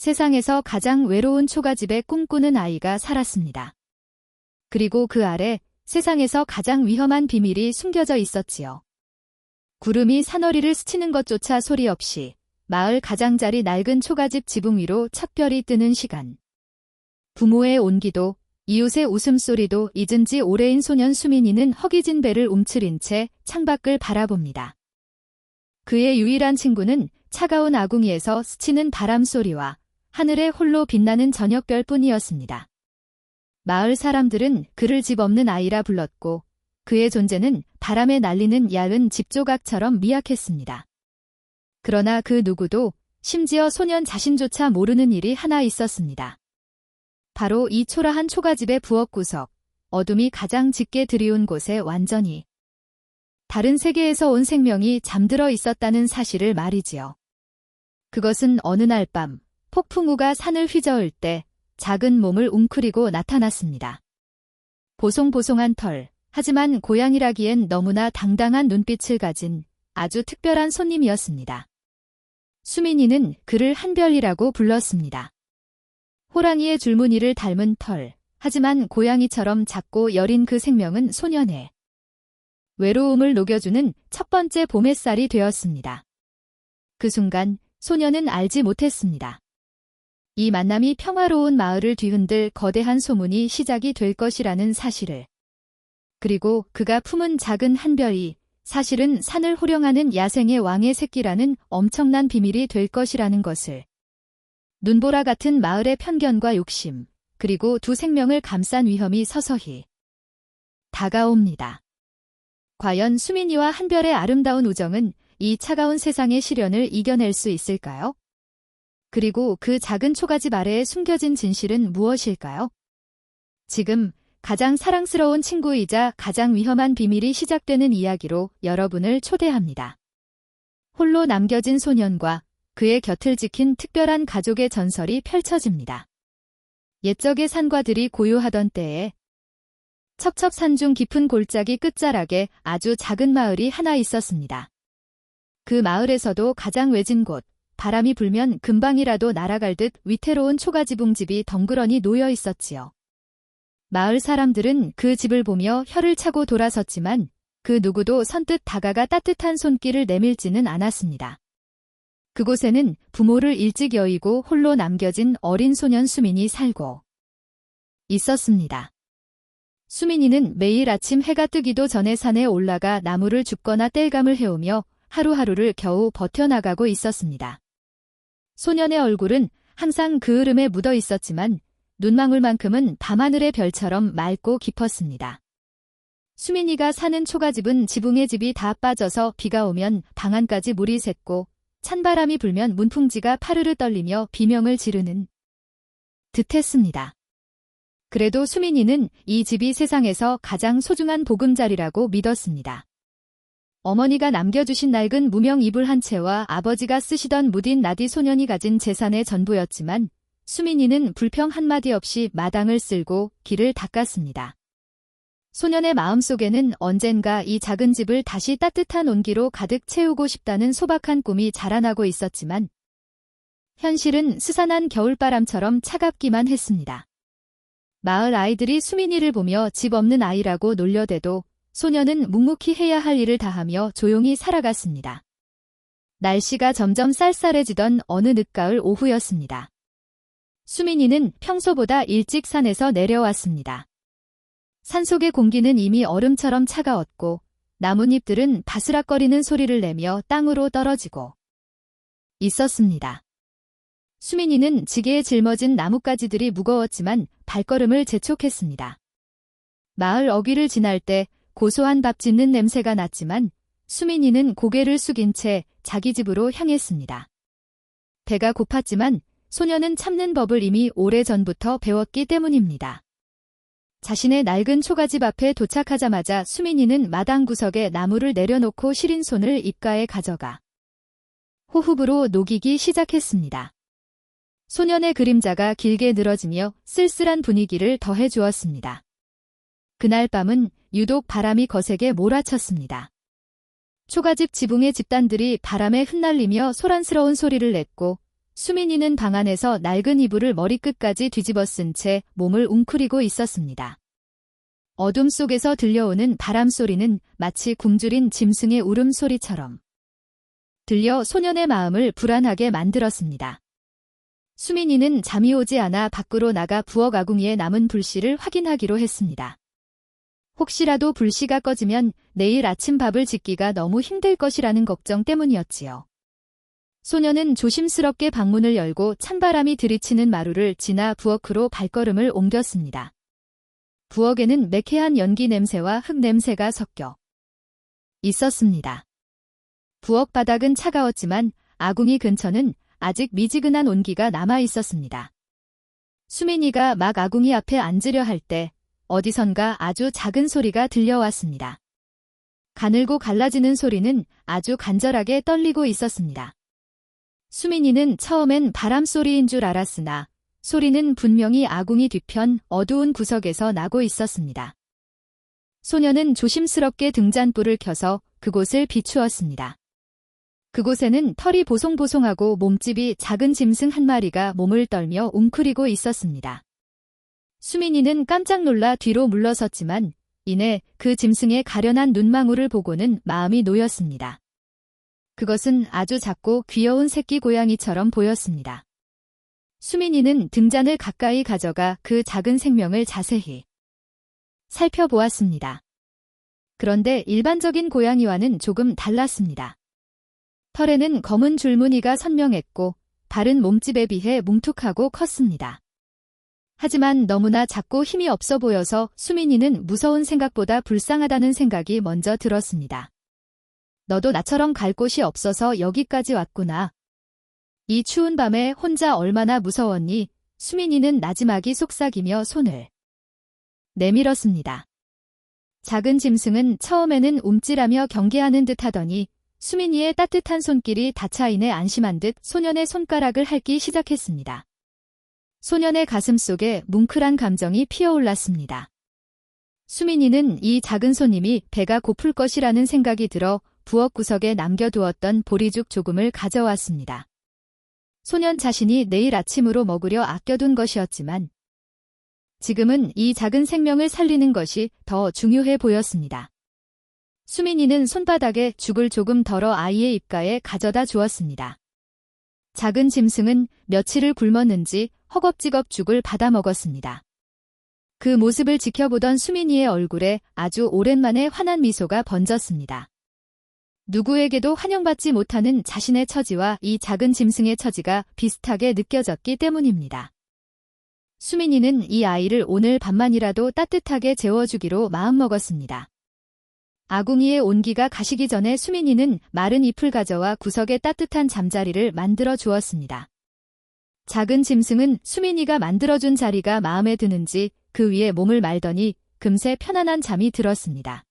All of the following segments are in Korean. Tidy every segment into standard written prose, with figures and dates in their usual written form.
세상에서 가장 외로운 초가집에 꿈꾸는 아이가 살았습니다. 그리고 그 아래 세상에서 가장 위험한 비밀이 숨겨져 있었지요. 구름이 산허리를 스치는 것조차 소리 없이 마을 가장자리 낡은 초가집 지붕 위로 첫 별이 뜨는 시간. 부모의 온기도 이웃의 웃음소리도 잊은 지 오래인 소년 수민이는 허기진 배를 움츠린 채 창밖을 바라봅니다. 그의 유일한 친구는 차가운 아궁이에서 스치는 바람 소리와 하늘에 홀로 빛나는 저녁별 뿐이었습니다. 마을 사람들은 그를 집 없는 아이라 불렀고 그의 존재는 바람에 날리는 얇은 집조각처럼 미약했습니다. 그러나 그 누구도 심지어 소년 자신조차 모르는 일이 하나 있었습니다. 바로 이 초라한 초가집의 부엌구석, 어둠이 가장 짙게 드리운 곳에 완전히 다른 세계에서 온 생명이 잠들어 있었다는 사실을 말이지요. 그것은 어느 날 밤 폭풍우가 산을 휘저을 때 작은 몸을 웅크리고 나타났습니다. 보송보송한 털, 하지만 고양이라기엔 너무나 당당한 눈빛을 가진 아주 특별한 손님이었습니다. 수민이는 그를 한별이라고 불렀습니다. 호랑이의 줄무늬를 닮은 털, 하지만 고양이처럼 작고 여린 그 생명은 소년의 외로움을 녹여주는 첫 번째 봄 햇살이 되었습니다. 그 순간 소년은 알지 못했습니다. 이 만남이 평화로운 마을을 뒤흔들 거대한 소문이 시작이 될 것이라는 사실을. 그리고 그가 품은 작은 한별이 사실은 산을 호령하는 야생의 왕의 새끼라는 엄청난 비밀이 될 것이라는 것을. 눈보라 같은 마을의 편견과 욕심, 그리고 두 생명을 감싼 위험이 서서히 다가옵니다. 과연 수민이와 한별의 아름다운 우정은 이 차가운 세상의 시련을 이겨낼 수 있을까요? 그리고 그 작은 초가집 아래에 숨겨진 진실은 무엇일까요? 지금 가장 사랑스러운 친구이자 가장 위험한 비밀이 시작되는 이야기로 여러분을 초대합니다. 홀로 남겨진 소년과 그의 곁을 지킨 특별한 가족의 전설이 펼쳐집니다. 옛적의 산과들이 고요하던 때에 첩첩산중 깊은 골짜기 끝자락에 아주 작은 마을이 하나 있었습니다. 그 마을에서도 가장 외진 곳, 바람이 불면 금방이라도 날아갈 듯 위태로운 초가지붕집이 덩그러니 놓여 있었지요. 마을 사람들은 그 집을 보며 혀를 차고 돌아섰지만 그 누구도 선뜻 다가가 따뜻한 손길을 내밀지는 않았습니다. 그곳에는 부모를 일찍 여의고 홀로 남겨진 어린 소년 수민이 살고 있었습니다. 수민이는 매일 아침 해가 뜨기도 전에 산에 올라가 나무를 줍거나 땔감을 해오며 하루하루를 겨우 버텨나가고 있었습니다. 소년의 얼굴은 항상 그 흐름에 묻어 있었지만 눈망울만큼은 밤하늘의 별처럼 맑고 깊었습니다. 수민이가 사는 초가집은 지붕의 집이 다 빠져서 비가 오면 방 안까지 물이 샜고 찬바람이 불면 문풍지가 파르르 떨리며 비명을 지르는 듯했습니다. 그래도 수민이는 이 집이 세상에서 가장 소중한 보금자리라고 믿었습니다. 어머니가 남겨주신 낡은 무명 이불 한 채와 아버지가 쓰시던 무딘 나디 소년이 가진 재산의 전부였지만 수민이는 불평 한마디 없이 마당을 쓸고 길을 닦았습니다. 소년의 마음속에는 언젠가 이 작은 집을 다시 따뜻한 온기로 가득 채우고 싶다는 소박한 꿈이 자라나고 있었지만 현실은 스산한 겨울바람처럼 차갑기만 했습니다. 마을 아이들이 수민이를 보며 집 없는 아이라고 놀려대도 소년은 묵묵히 해야 할 일을 다하며 조용히 살아갔습니다. 날씨가 점점 쌀쌀해지던 어느 늦가을 오후였습니다. 수민이는 평소보다 일찍 산에서 내려왔습니다. 산속의 공기는 이미 얼음처럼 차가웠고 나뭇잎들은 바스락거리는 소리를 내며 땅으로 떨어지고 있었습니다. 수민이는 지게에 짊어진 나뭇가지들이 무거웠지만 발걸음을 재촉했습니다. 마을 어귀를 지날 때 고소한 밥 짓는 냄새가 났지만 수민이는 고개를 숙인 채 자기 집으로 향했습니다. 배가 고팠지만 소년은 참는 법을 이미 오래전부터 배웠기 때문입니다. 자신의 낡은 초가집 앞에 도착하자마자 수민이는 마당 구석에 나무를 내려놓고 시린 손을 입가에 가져가 호흡으로 녹이기 시작했습니다. 소년의 그림자가 길게 늘어지며 쓸쓸한 분위기를 더해주었습니다. 그날 밤은 유독 바람이 거세게 몰아쳤습니다. 초가집 지붕의 집단들이 바람에 흩날리며 소란스러운 소리를 냈고 수민이는 방 안에서 낡은 이불을 머리끝까지 뒤집어 쓴 채 몸을 웅크리고 있었습니다. 어둠 속에서 들려오는 바람 소리는 마치 굶주린 짐승의 울음소리처럼 들려 소년의 마음을 불안하게 만들었습니다. 수민이는 잠이 오지 않아 밖으로 나가 부엌 아궁이에 남은 불씨를 확인하기로 했습니다. 혹시라도 불씨가 꺼지면 내일 아침 밥을 짓기가 너무 힘들 것이라는 걱정 때문이었지요. 소년은 조심스럽게 방문을 열고 찬바람이 들이치는 마루를 지나 부엌으로 발걸음을 옮겼습니다. 부엌에는 매캐한 연기 냄새와 흙 냄새가 섞여 있었습니다. 부엌 바닥은 차가웠지만 아궁이 근처는 아직 미지근한 온기가 남아 있었습니다. 수민이가 막 아궁이 앞에 앉으려 할 때 어디선가 아주 작은 소리가 들려왔습니다. 가늘고 갈라지는 소리는 아주 간절하게 떨리고 있었습니다. 수민이는 처음엔 바람소리인 줄 알았으나 소리는 분명히 아궁이 뒤편 어두운 구석에서 나고 있었습니다. 소녀는 조심스럽게 등잔불을 켜서 그곳을 비추었습니다. 그곳에는 털이 보송보송하고 몸집이 작은 짐승 한 마리가 몸을 떨며 웅크리고 있었습니다. 수민이는 깜짝 놀라 뒤로 물러섰지만 이내 그 짐승의 가련한 눈망울을 보고는 마음이 놓였습니다. 그것은 아주 작고 귀여운 새끼 고양이처럼 보였습니다. 수민이는 등잔을 가까이 가져가 그 작은 생명을 자세히 살펴보았습니다. 그런데 일반적인 고양이와는 조금 달랐습니다. 털에는 검은 줄무늬가 선명했고 발은 몸집에 비해 뭉툭하고 컸습니다. 하지만 너무나 작고 힘이 없어 보여서 수민이는 무서운 생각보다 불쌍하다는 생각이 먼저 들었습니다. 너도 나처럼 갈 곳이 없어서 여기까지 왔구나. 이 추운 밤에 혼자 얼마나 무서웠니? 수민이는 나지막이 속삭이며 손을 내밀었습니다. 작은 짐승은 처음에는 움찔하며 경계하는 듯 하더니 수민이의 따뜻한 손길이 다차인에 안심한 듯 소년의 손가락을 핥기 시작했습니다. 소년의 가슴속에 뭉클한 감정이 피어올랐습니다. 수민이는 이 작은 손님이 배가 고플 것이라는 생각이 들어 부엌 구석에 남겨두었던 보리죽 조금을 가져왔습니다. 소년 자신이 내일 아침으로 먹으려 아껴둔 것이었지만 지금은 이 작은 생명을 살리는 것이 더 중요해 보였습니다. 수민이는 손바닥에 죽을 조금 덜어 아이의 입가에 가져다 주었습니다. 작은 짐승은 며칠을 굶었는지 허겁지겁 죽을 받아 먹었습니다. 그 모습을 지켜보던 수민이의 얼굴에 아주 오랜만에 환한 미소가 번졌습니다. 누구에게도 환영받지 못하는 자신의 처지와 이 작은 짐승의 처지가 비슷하게 느껴졌기 때문입니다. 수민이는 이 아이를 오늘 밤만이라도 따뜻하게 재워주기로 마음먹었습니다. 아궁이의 온기가 가시기 전에 수민이는 마른 잎을 가져와 구석에 따뜻한 잠자리를 만들어 주었습니다. 작은 짐승은 수민이가 만들어준 자리가 마음에 드는지 그 위에 몸을 말더니 금세 편안한 잠이 들었습니다.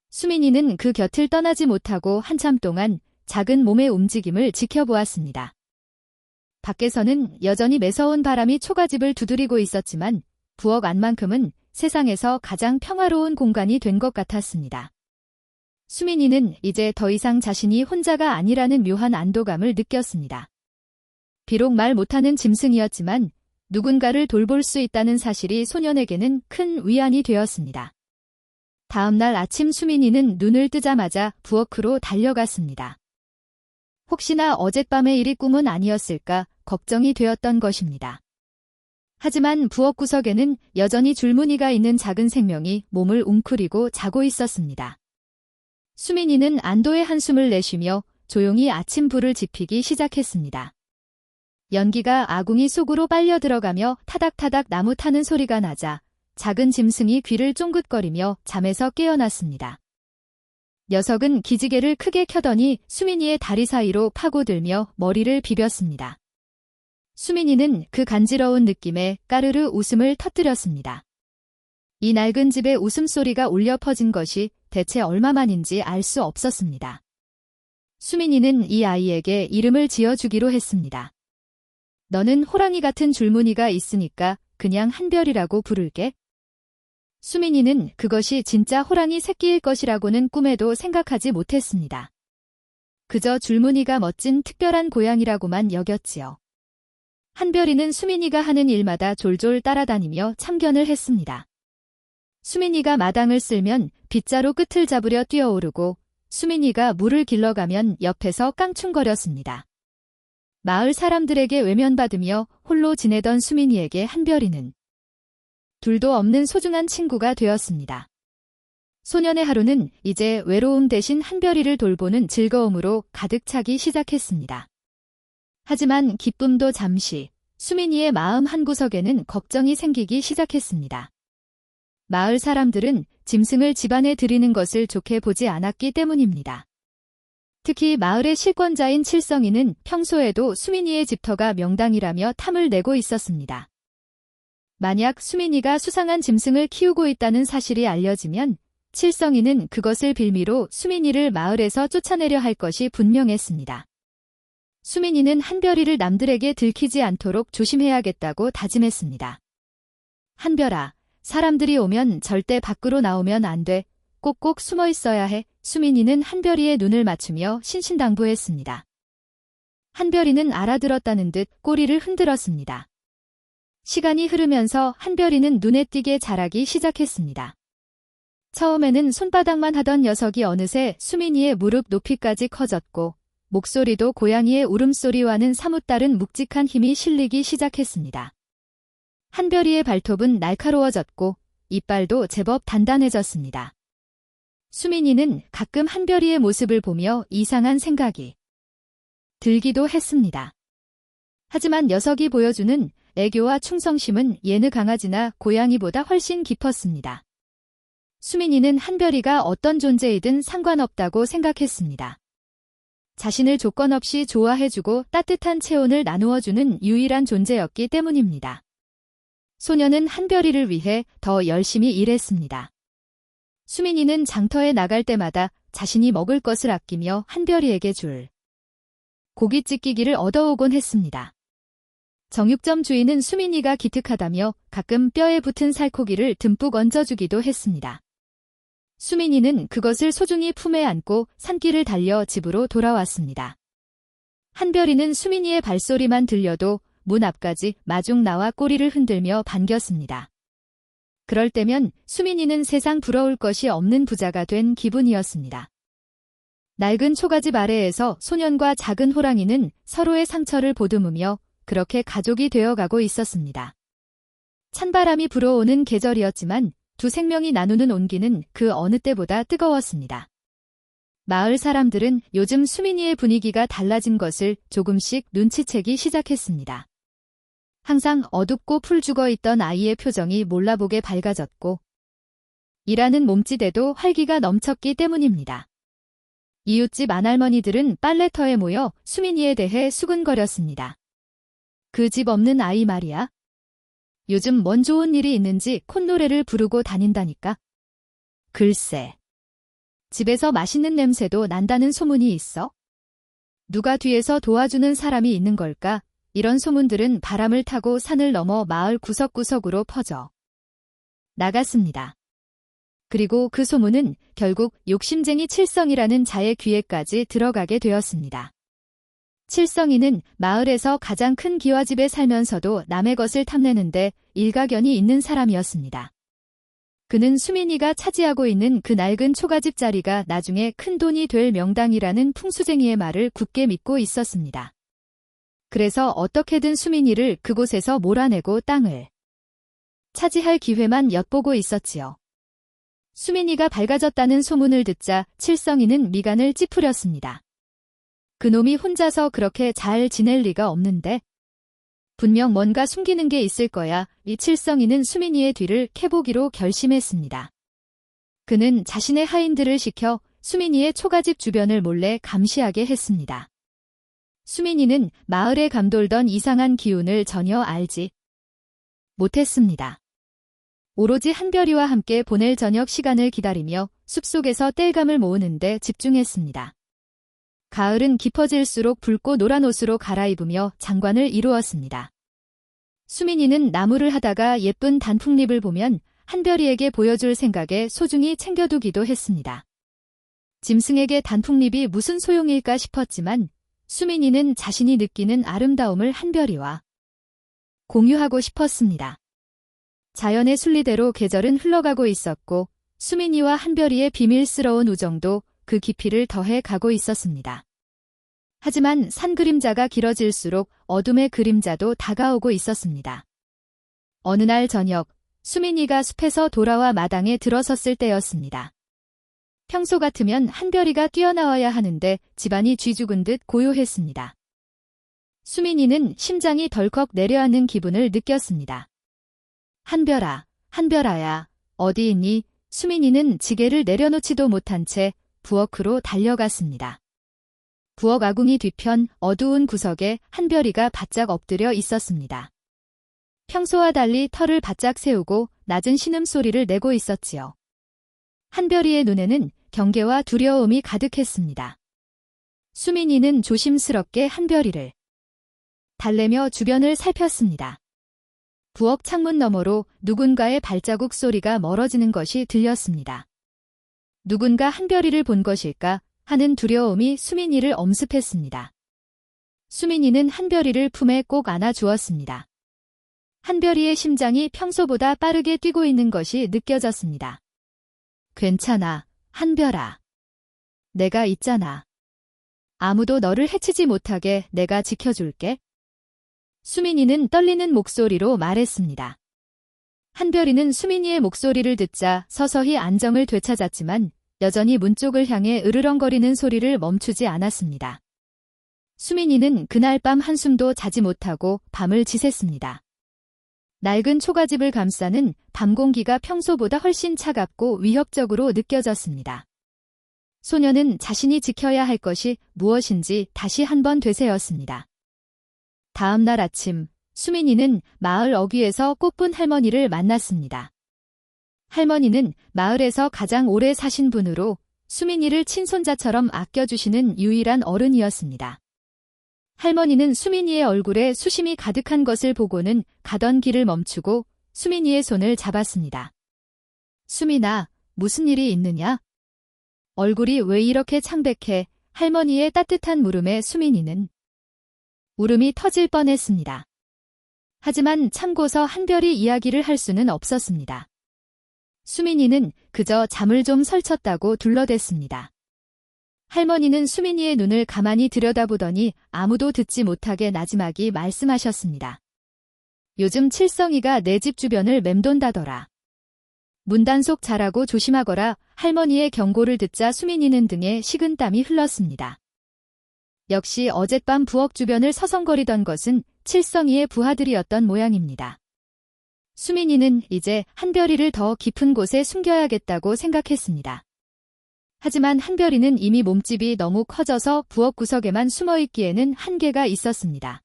수민이는 그 곁을 떠나지 못하고 한참 동안 작은 몸의 움직임을 지켜보았습니다. 밖에서는 여전히 매서운 바람이 초가집을 두드리고 있었지만 부엌 안만큼은 세상에서 가장 평화로운 공간이 된 것 같았습니다. 수민이는 이제 더 이상 자신이 혼자가 아니라는 묘한 안도감을 느꼈습니다. 비록 말 못하는 짐승이었지만 누군가를 돌볼 수 있다는 사실이 소년에게는 큰 위안이 되었습니다. 다음 날 아침 수민이는 눈을 뜨자마자 부엌으로 달려갔습니다. 혹시나 어젯밤의 일이 꿈은 아니었을까 걱정이 되었던 것입니다. 하지만 부엌 구석에는 여전히 줄무늬가 있는 작은 생명이 몸을 웅크리고 자고 있었습니다. 수민이는 안도의 한숨을 내쉬며 조용히 아침불을 지피기 시작했습니다. 연기가 아궁이 속으로 빨려 들어가며 타닥타닥 나무 타는 소리가 나자 작은 짐승이 귀를 쫑긋거리며 잠에서 깨어났습니다. 녀석은 기지개를 크게 켜더니 수민이의 다리 사이로 파고들며 머리를 비볐습니다. 수민이는 그 간지러운 느낌에 까르르 웃음을 터뜨렸습니다. 이 낡은 집에 웃음소리가 울려 퍼진 것이 대체 얼마만인지 알 수 없었습니다. 수민이는 이 아이에게 이름을 지어주기로 했습니다. 너는 호랑이 같은 줄무늬가 있으니까 그냥 한별이라고 부를게. 수민이는 그것이 진짜 호랑이 새끼일 것이라고는 꿈에도 생각하지 못했습니다. 그저 줄무늬가 멋진 특별한 고양이라고만 여겼지요. 한별이는 수민이가 하는 일마다 졸졸 따라다니며 참견을 했습니다. 수민이가 마당을 쓸면 빗자루 끝을 잡으려 뛰어오르고 수민이가 물을 길러가면 옆에서 깡충거렸습니다. 마을 사람들에게 외면받으며 홀로 지내던 수민이에게 한별이는 둘도 없는 소중한 친구가 되었습니다. 소년의 하루는 이제 외로움 대신 한별이를 돌보는 즐거움으로 가득 차기 시작했습니다. 하지만 기쁨도 잠시, 수민이의 마음 한구석에는 걱정이 생기기 시작했습니다. 마을 사람들은 짐승을 집안에 들이는 것을 좋게 보지 않았기 때문입니다. 특히 마을의 실권자인 칠성이는 평소에도 수민이의 집터가 명당이라며 탐을 내고 있었습니다. 만약 수민이가 수상한 짐승을 키우고 있다는 사실이 알려지면 칠성이는 그것을 빌미로 수민이를 마을에서 쫓아내려 할 것이 분명했습니다. 수민이는 한별이를 남들에게 들키지 않도록 조심해야겠다고 다짐했습니다. 한별아, 사람들이 오면 절대 밖으로 나오면 안 돼. 꼭꼭 숨어 있어야 해. 수민이는 한별이의 눈을 맞추며 신신당부했습니다. 한별이는 알아들었다는 듯 꼬리를 흔들었습니다. 시간이 흐르면서 한별이는 눈에 띄게 자라기 시작했습니다. 처음에는 손바닥만 하던 녀석이 어느새 수민이의 무릎 높이까지 커졌고 목소리도 고양이의 울음소리와는 사뭇 다른 묵직한 힘이 실리기 시작했습니다. 한별이의 발톱은 날카로워졌고 이빨도 제법 단단해졌습니다. 수민이는 가끔 한별이의 모습을 보며 이상한 생각이 들기도 했습니다. 하지만 녀석이 보여주는 애교와 충성심은 예느 강아지나 고양이보다 훨씬 깊었습니다. 수민이는 한별이가 어떤 존재이든 상관없다고 생각했습니다. 자신을 조건 없이 좋아해주고 따뜻한 체온을 나누어주는 유일한 존재였기 때문입니다. 소녀는 한별이를 위해 더 열심히 일했습니다. 수민이는 장터에 나갈 때마다 자신이 먹을 것을 아끼며 한별이에게 줄 고깃집기기를 얻어오곤 했습니다. 정육점 주인은 수민이가 기특하다며 가끔 뼈에 붙은 살코기를 듬뿍 얹어주기도 했습니다. 수민이는 그것을 소중히 품에 안고 산길을 달려 집으로 돌아왔습니다. 한별이는 수민이의 발소리만 들려도 문 앞까지 마중 나와 꼬리를 흔들며 반겼습니다. 그럴 때면 수민이는 세상 부러울 것이 없는 부자가 된 기분이었습니다. 낡은 초가집 아래에서 소년과 작은 호랑이는 서로의 상처를 보듬으며 그렇게 가족이 되어가고 있었습니다. 찬바람이 불어오는 계절이었지만 두 생명이 나누는 온기는 그 어느 때보다 뜨거웠습니다. 마을 사람들은 요즘 수민이의 분위기가 달라진 것을 조금씩 눈치채기 시작했습니다. 항상 어둡고 풀 죽어있던 아이의 표정이 몰라보게 밝아졌고 일하는 몸짓에도 활기가 넘쳤기 때문입니다. 이웃집 아날머니들은 빨래터에 모여 수민이에 대해 수근거렸습니다. 그 집 없는 아이 말이야. 요즘 뭔 좋은 일이 있는지 콧노래를 부르고 다닌다니까. 글쎄. 집에서 맛있는 냄새도 난다는 소문이 있어? 누가 뒤에서 도와주는 사람이 있는 걸까? 이런 소문들은 바람을 타고 산을 넘어 마을 구석구석으로 퍼져 나갔습니다. 그리고 그 소문은 결국 욕심쟁이 칠성이라는 자의 귀에까지 들어가게 되었습니다. 칠성이는 마을에서 가장 큰 기와집에 살면서도 남의 것을 탐내는데 일가견이 있는 사람이었습니다. 그는 수민이가 차지하고 있는 그 낡은 초가집 자리가 나중에 큰 돈이 될 명당이라는 풍수쟁이의 말을 굳게 믿고 있었습니다. 그래서 어떻게든 수민이를 그곳에서 몰아내고 땅을 차지할 기회만 엿보고 있었지요. 수민이가 밝아졌다는 소문을 듣자 칠성이는 미간을 찌푸렸습니다. 그놈이 혼자서 그렇게 잘 지낼 리가 없는데 분명 뭔가 숨기는 게 있을 거야. 이 칠성이는 수민이의 뒤를 캐보기로 결심했습니다. 그는 자신의 하인들을 시켜 수민이의 초가집 주변을 몰래 감시하게 했습니다. 수민이는 마을에 감돌던 이상한 기운을 전혀 알지 못했습니다. 오로지 한별이와 함께 보낼 저녁 시간을 기다리며 숲속에서 땔감을 모으는 데 집중했습니다. 가을은 깊어질수록 붉고 노란 옷으로 갈아입으며 장관을 이루었습니다. 수민이는 나무를 하다가 예쁜 단풍잎을 보면 한별이에게 보여줄 생각에 소중히 챙겨두기도 했습니다. 짐승에게 단풍잎이 무슨 소용일까 싶었지만 수민이는 자신이 느끼는 아름다움을 한별이와 공유하고 싶었습니다. 자연의 순리대로 계절은 흘러가고 있었고 수민이와 한별이의 비밀스러운 우정도 그 깊이를 더해 가고 있었습니다. 하지만 산 그림자가 길어질수록 어둠의 그림자도 다가오고 있었습니다. 어느 날 저녁, 수민이가 숲에서 돌아와 마당에 들어섰을 때였습니다. 평소 같으면 한별이가 뛰어나와야 하는데 집안이 쥐죽은 듯 고요했습니다. 수민이는 심장이 덜컥 내려앉는 기분을 느꼈습니다. 한별아, 한별아야, 어디 있니? 수민이는 지게를 내려놓지도 못한 채 부엌으로 달려갔습니다. 부엌 아궁이 뒤편 어두운 구석에 한별이가 바짝 엎드려 있었습니다. 평소와 달리 털을 바짝 세우고 낮은 신음소리를 내고 있었지요. 한별이의 눈에는 경계와 두려움이 가득했습니다. 수민이는 조심스럽게 한별이를 달래며 주변을 살폈습니다. 부엌 창문 너머로 누군가의 발자국 소리가 멀어지는 것이 들렸습니다. 누군가 한별이를 본 것일까 하는 두려움이 수민이를 엄습했습니다. 수민이는 한별이를 품에 꼭 안아주었습니다. 한별이의 심장이 평소보다 빠르게 뛰고 있는 것이 느껴졌습니다. 괜찮아, 한별아. 내가 있잖아. 아무도 너를 해치지 못하게 내가 지켜줄게. 수민이는 떨리는 목소리로 말했습니다. 한별이는 수민이의 목소리를 듣자 서서히 안정을 되찾았지만 여전히 문 쪽을 향해 으르렁거리는 소리를 멈추지 않았습니다. 수민이는 그날 밤 한숨도 자지 못하고 밤을 지샜습니다. 낡은 초가집을 감싸는 밤 공기가 평소보다 훨씬 차갑고 위협적으로 느껴졌습니다. 소녀는 자신이 지켜야 할 것이 무엇인지 다시 한번 되새었습니다. 다음 날 아침, 수민이는 마을 어귀에서 꽃분 할머니를 만났습니다. 할머니는 마을에서 가장 오래 사신 분으로 수민이를 친손자처럼 아껴주시는 유일한 어른이었습니다. 할머니는 수민이의 얼굴에 수심이 가득한 것을 보고는 가던 길을 멈추고 수민이의 손을 잡았습니다. 수민아, 무슨 일이 있느냐? 얼굴이 왜 이렇게 창백해? 할머니의 따뜻한 물음에 수민이는 울음이 터질 뻔했습니다. 하지만 참고서 한별이 이야기를 할 수는 없었습니다. 수민이는 그저 잠을 좀 설쳤다고 둘러댔습니다. 할머니는 수민이의 눈을 가만히 들여다보더니 아무도 듣지 못하게 나지막이 말씀하셨습니다. 요즘 칠성이가 내 집 주변을 맴돈다더라. 문단속 잘하고 조심하거라. 할머니의 경고를 듣자 수민이는 등에 식은땀이 흘렀습니다. 역시 어젯밤 부엌 주변을 서성거리던 것은 칠성이의 부하들이었던 모양입니다. 수민이는 이제 한별이를 더 깊은 곳에 숨겨야겠다고 생각했습니다. 하지만 한별이는 이미 몸집이 너무 커져서 부엌 구석에만 숨어있기에는 한계가 있었습니다.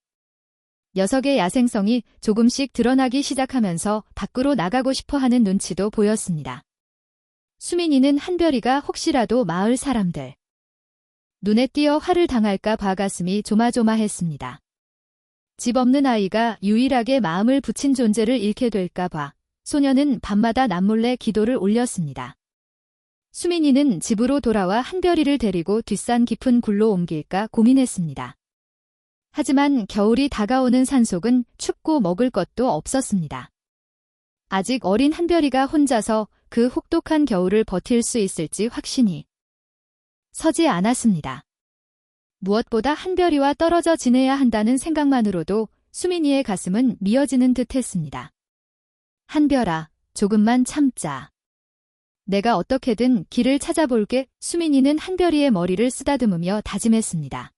녀석의 야생성이 조금씩 드러나기 시작하면서 밖으로 나가고 싶어하는 눈치도 보였습니다. 수민이는 한별이가 혹시라도 마을 사람들 눈에 띄어 화를 당할까 봐 가슴이 조마조마했습니다. 집 없는 아이가 유일하게 마음을 붙인 존재를 잃게 될까 봐 소녀는 밤마다 남몰래 기도를 올렸습니다. 수민이는 집으로 돌아와 한별이를 데리고 뒷산 깊은 굴로 옮길까 고민했습니다. 하지만 겨울이 다가오는 산속은 춥고 먹을 것도 없었습니다. 아직 어린 한별이가 혼자서 그 혹독한 겨울을 버틸 수 있을지 확신이 서지 않았습니다. 무엇보다 한별이와 떨어져 지내야 한다는 생각만으로도 수민이의 가슴은 미어지는 듯 했습니다. 한별아, 조금만 참자. 내가 어떻게든 길을 찾아볼게. 수민이는 한별이의 머리를 쓰다듬으며 다짐했습니다.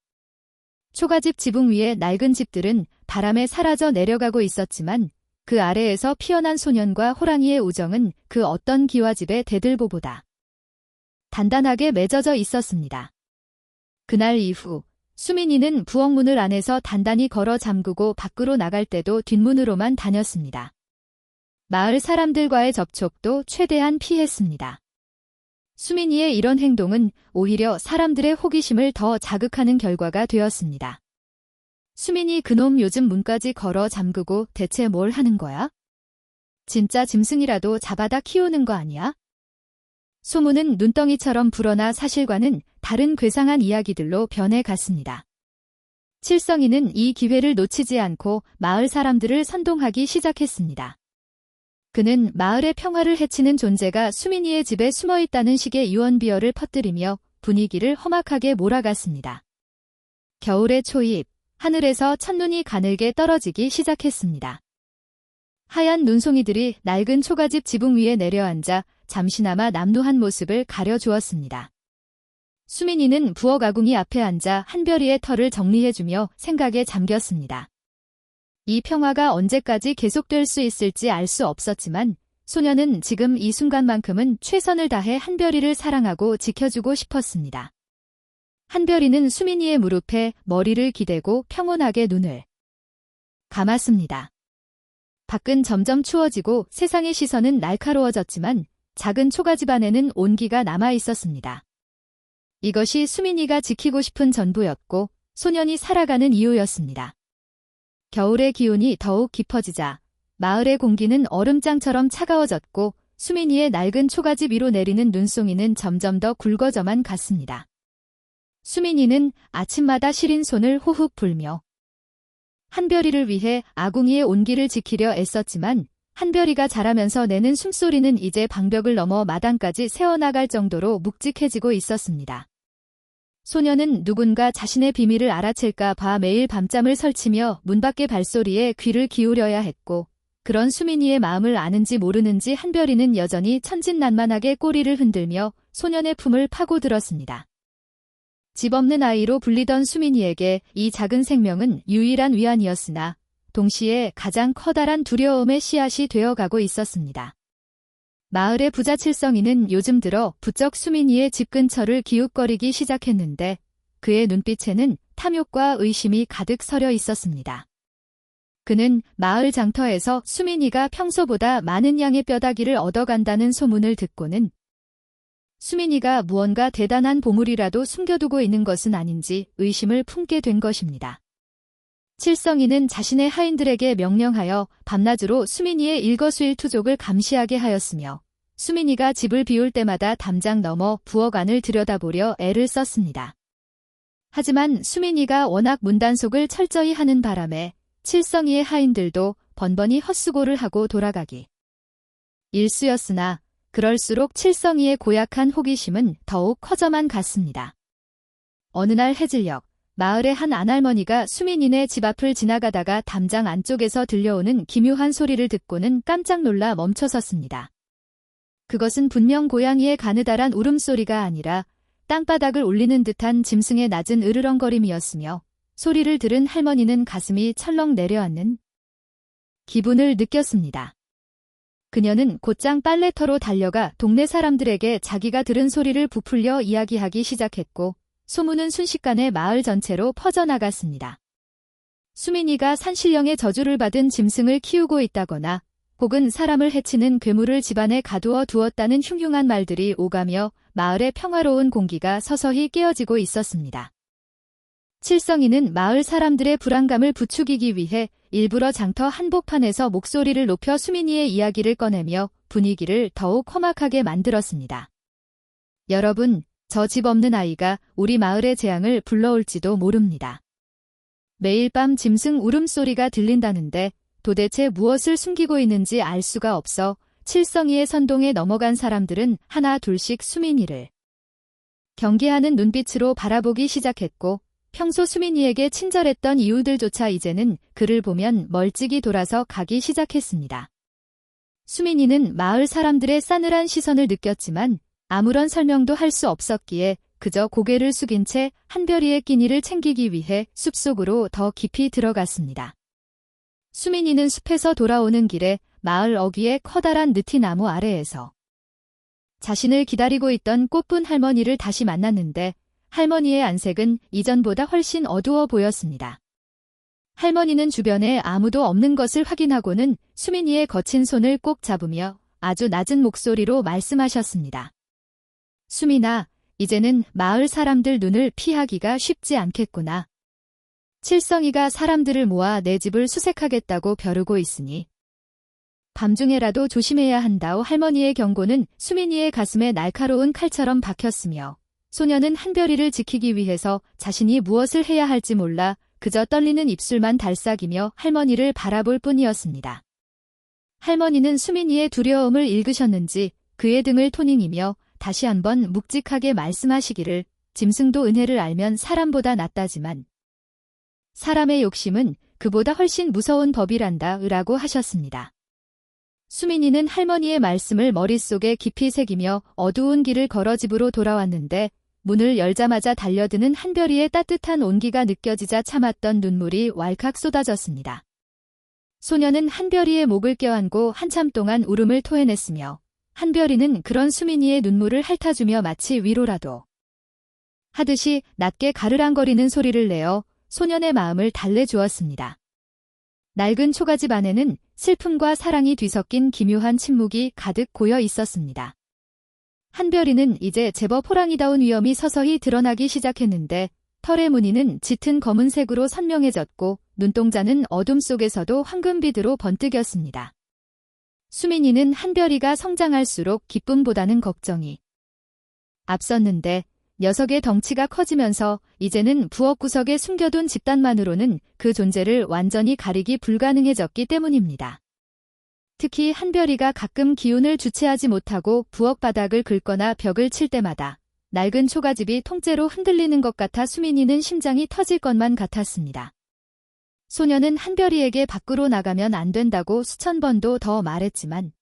초가집 지붕 위의 낡은 집들은 바람에 사라져 내려가고 있었지만 그 아래에서 피어난 소년과 호랑이의 우정은 그 어떤 기와집의 대들보보다 단단하게 맺어져 있었습니다. 그날 이후 수민이는 부엌문을 안에서 단단히 걸어 잠그고 밖으로 나갈 때도 뒷문으로만 다녔습니다. 마을 사람들과의 접촉도 최대한 피했습니다. 수민이의 이런 행동은 오히려 사람들의 호기심을 더 자극하는 결과가 되었습니다. 수민이 그놈 요즘 문까지 걸어 잠그고 대체 뭘 하는 거야? 진짜 짐승이라도 잡아다 키우는 거 아니야? 소문은 눈덩이처럼 불어나 사실과는 다른 괴상한 이야기들로 변해갔습니다. 칠성이는 이 기회를 놓치지 않고 마을 사람들을 선동하기 시작했습니다. 그는 마을의 평화를 해치는 존재가 수민이의 집에 숨어 있다는 식의 유언비어를 퍼뜨리며 분위기를 험악하게 몰아갔습니다. 겨울의 초입, 하늘에서 첫눈이 가늘게 떨어지기 시작했습니다. 하얀 눈송이들이 낡은 초가집 지붕 위에 내려앉아 잠시나마 남루한 모습을 가려주었습니다. 수민이는 부엌 아궁이 앞에 앉아 한별이의 털을 정리해주며 생각에 잠겼습니다. 이 평화가 언제까지 계속될 수 있을지 알 수 없었지만 소녀는 지금 이 순간만큼은 최선을 다해 한별이를 사랑하고 지켜주고 싶었습니다. 한별이는 수민이의 무릎에 머리를 기대고 평온하게 눈을 감았습니다. 밖은 점점 추워지고 세상의 시선은 날카로워졌지만 작은 초가집 안에는 온기가 남아 있었습니다. 이것이 수민이가 지키고 싶은 전부였고 소년이 살아가는 이유였습니다. 겨울의 기온이 더욱 깊어지자 마을의 공기는 얼음장처럼 차가워졌고 수민이의 낡은 초가집 위로 내리는 눈송이는 점점 더 굵어져만 갔습니다. 수민이는 아침마다 시린 손을 호흡 불며 한별이를 위해 아궁이의 온기를 지키려 애썼지만 한별이가 자라면서 내는 숨소리는 이제 방벽을 넘어 마당까지 새어나갈 정도로 묵직해지고 있었습니다. 소녀는 누군가 자신의 비밀을 알아챌까 봐 매일 밤잠을 설치며 문 밖의 발소리에 귀를 기울여야 했고 그런 수민이의 마음을 아는지 모르는지 한별이는 여전히 천진난만하게 꼬리를 흔들며 소년의 품을 파고들었습니다. 집 없는 아이로 불리던 수민이에게 이 작은 생명은 유일한 위안이었으나 동시에 가장 커다란 두려움의 씨앗이 되어가고 있었습니다. 마을의 부자 칠성이는 요즘 들어 부쩍 수민이의 집 근처를 기웃거리기 시작했는데 그의 눈빛에는 탐욕과 의심이 가득 서려 있었습니다. 그는 마을 장터에서 수민이가 평소보다 많은 양의 뼈다귀를 얻어간다는 소문을 듣고는 수민이가 무언가 대단한 보물이라도 숨겨두고 있는 것은 아닌지 의심을 품게 된 것입니다. 칠성이는 자신의 하인들에게 명령하여 밤낮으로 수민이의 일거수일투족을 감시하게 하였으며 수민이가 집을 비울 때마다 담장 너머 부엌 안을 들여다보려 애를 썼습니다. 하지만 수민이가 워낙 문단속을 철저히 하는 바람에 칠성이의 하인들도 번번이 헛수고를 하고 돌아가기 일쑤였으나 그럴수록 칠성이의 고약한 호기심은 더욱 커져만 갔습니다. 어느 날 해질녘 마을의 한 안할머니가 수민이네 집 앞을 지나가다가 담장 안쪽에서 들려오는 기묘한 소리를 듣고는 깜짝 놀라 멈춰섰습니다. 그것은 분명 고양이의 가느다란 울음소리가 아니라 땅바닥을 울리는 듯한 짐승의 낮은 으르렁거림이었으며 소리를 들은 할머니는 가슴이 철렁 내려앉는 기분을 느꼈습니다. 그녀는 곧장 빨래터로 달려가 동네 사람들에게 자기가 들은 소리를 부풀려 이야기하기 시작했고 소문은 순식간에 마을 전체로 퍼져나갔습니다. 수민이가 산신령의 저주를 받은 짐승을 키우고 있다거나 혹은 사람을 해치는 괴물을 집안에 가두어 두었다는 흉흉한 말들이 오가며 마을의 평화로운 공기가 서서히 깨어지고 있었습니다. 칠성이는 마을 사람들의 불안감을 부추기기 위해 일부러 장터 한복판에서 목소리를 높여 수민이의 이야기를 꺼내며 분위기를 더욱 험악하게 만들었습니다. 여러분, 저 집 없는 아이가 우리 마을의 재앙을 불러올지도 모릅니다. 매일 밤 짐승 울음소리가 들린다는데 도대체 무엇을 숨기고 있는지 알 수가 없어 칠성이의 선동에 넘어간 사람들은 하나 둘씩 수민이를 경계하는 눈빛으로 바라보기 시작했고 평소 수민이에게 친절했던 이웃들조차 이제는 그를 보면 멀찍이 돌아서 가기 시작했습니다. 수민이는 마을 사람들의 싸늘한 시선을 느꼈지만 아무런 설명도 할 수 없었기에 그저 고개를 숙인 채 한별이의 끼니를 챙기기 위해 숲속으로 더 깊이 들어갔습니다. 수민이는 숲에서 돌아오는 길에 마을 어귀의 커다란 느티나무 아래에서 자신을 기다리고 있던 꽃분 할머니를 다시 만났는데 할머니의 안색은 이전보다 훨씬 어두워 보였습니다. 할머니는 주변에 아무도 없는 것을 확인하고는 수민이의 거친 손을 꼭 잡으며 아주 낮은 목소리로 말씀하셨습니다. 수민아, 이제는 마을 사람들 눈을 피하기가 쉽지 않겠구나. 칠성이가 사람들을 모아 내 집을 수색하겠다고 벼르고 있으니 밤중에라도 조심해야 한다오. 할머니의 경고는 수민이의 가슴에 날카로운 칼처럼 박혔으며 소녀는 한별이를 지키기 위해서 자신이 무엇을 해야 할지 몰라 그저 떨리는 입술만 달싹이며 할머니를 바라볼 뿐이었습니다. 할머니는 수민이의 두려움을 읽으셨는지 그의 등을 토닝이며 다시 한번 묵직하게 말씀하시기를 짐승도 은혜를 알면 사람보다 낫다지만 사람의 욕심은 그보다 훨씬 무서운 법이란다 라고 하셨습니다. 수민이는 할머니의 말씀을 머릿속에 깊이 새기며 어두운 길을 걸어 집으로 돌아왔는데 문을 열자마자 달려드는 한별이의 따뜻한 온기가 느껴지자 참았던 눈물이 왈칵 쏟아졌습니다. 소녀는 한별이의 목을 껴안고 한참 동안 울음을 토해냈으며 한별이는 그런 수민이의 눈물을 핥아주며 마치 위로라도 하듯이 낮게 가르랑거리는 소리를 내어 소년의 마음을 달래주었습니다. 낡은 초가집 안에는 슬픔과 사랑이 뒤섞인 기묘한 침묵이 가득 고여 있었습니다. 한별이는 이제 제법 호랑이다운 위엄이 서서히 드러나기 시작했는데 털의 무늬는 짙은 검은색으로 선명해졌고 눈동자는 어둠 속에서도 황금빛으로 번뜩였습니다. 수민이는 한별이가 성장할수록 기쁨보다는 걱정이 앞섰는데 녀석의 덩치가 커지면서 이제는 부엌 구석에 숨겨둔 집단만으로는 그 존재를 완전히 가리기 불가능해졌기 때문입니다. 특히 한별이가 가끔 기운을 주체하지 못하고 부엌 바닥을 긁거나 벽을 칠 때마다 낡은 초가집이 통째로 흔들리는 것 같아 수민이는 심장이 터질 것만 같았습니다. 소녀는 한별이에게 밖으로 나가면 안 된다고 수천 번도 더 말했지만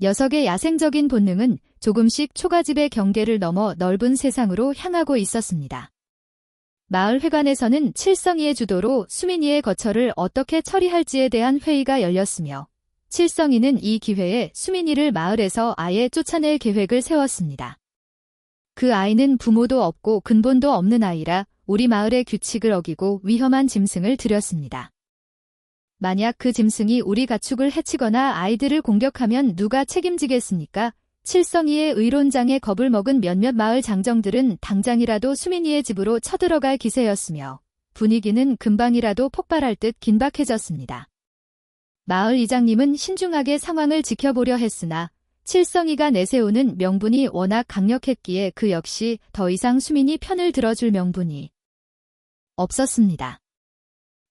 녀석의 야생적인 본능은 조금씩 초가집의 경계를 넘어 넓은 세상으로 향하고 있었습니다. 마을 회관에서는 칠성이의 주도로 수민이의 거처를 어떻게 처리할지에 대한 회의가 열렸으며 칠성이는 이 기회에 수민이를 마을에서 아예 쫓아낼 계획을 세웠습니다. 그 아이는 부모도 없고 근본도 없는 아이라 우리 마을의 규칙을 어기고 위험한 짐승을 들였습니다. 만약 그 짐승이 우리 가축을 해치거나 아이들을 공격하면 누가 책임지겠습니까? 칠성이의 의론장에 겁을 먹은 몇몇 마을 장정들은 당장이라도 수민이의 집으로 쳐들어갈 기세였으며 분위기는 금방이라도 폭발할 듯 긴박해졌습니다. 마을 이장님은 신중하게 상황을 지켜보려 했으나 칠성이가 내세우는 명분이 워낙 강력했기에 그 역시 더 이상 수민이 편을 들어줄 명분이 없었습니다.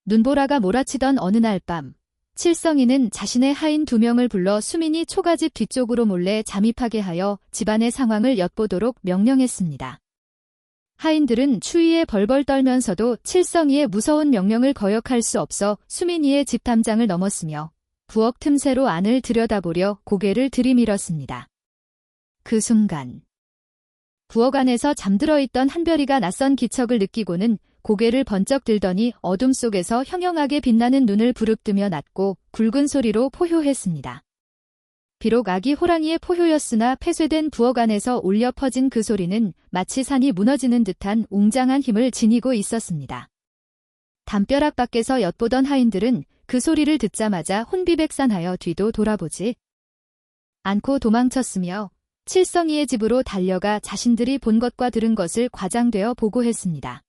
눈보라가 몰아치던 어느 날 밤, 칠성이는 자신의 하인 2명을 불러 수민이 초가집 뒤쪽으로 몰래 잠입하게 하여 집안의 상황을 엿보도록 명령했습니다. 하인들은 추위에 벌벌 떨면서도 칠성이의 무서운 명령을 거역할 수 없어 수민이의 집 담장을 넘었으며 부엌 틈새로 안을 들여다보려 고개를 들이밀었습니다. 그 순간 부엌 안에서 잠들어 있던 한별이가 낯선 기척을 느끼고는 고개를 번쩍 들더니 어둠 속에서 형형하게 빛나는 눈을 부릅뜨며 낮고 굵은 소리로 포효했습니다. 비록 아기 호랑이의 포효였으나 폐쇄된 부엌 안에서 울려 퍼진 그 소리는 마치 산이 무너지는 듯한 웅장한 힘을 지니고 있었습니다. 담벼락 밖에서 엿보던 하인들은 그 소리를 듣자마자 혼비백산하여 뒤도 돌아보지 않고 도망쳤으며 칠성이의 집으로 달려가 자신들이 본 것과 들은 것을 과장되어 보고했습니다.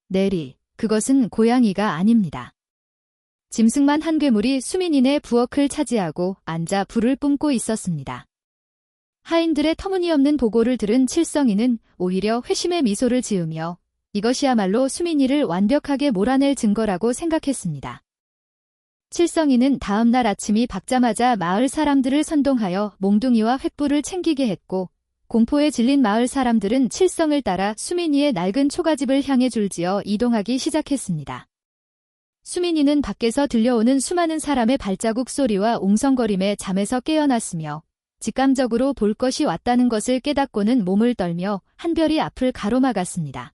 내리, 그것은 고양이가 아닙니다. 짐승만 한 괴물이 수민이네 부엌을 차지하고 앉아 불을 뿜고 있었습니다. 하인들의 터무니없는 보고를 들은 칠성이는 오히려 회심의 미소를 지으며 이것이야말로 수민이를 완벽하게 몰아낼 증거라고 생각했습니다. 칠성이는 다음 날 아침이 밝자마자 마을 사람들을 선동하여 몽둥이와 횃불을 챙기게 했고 공포에 질린 마을 사람들은 칠성을 따라 수민이의 낡은 초가집을 향해 줄지어 이동하기 시작했습니다. 수민이는 밖에서 들려오는 수많은 사람의 발자국 소리와 웅성거림에 잠에서 깨어났으며 직감적으로 볼 것이 왔다는 것을 깨닫고는 몸을 떨며 한별이 앞을 가로막았습니다.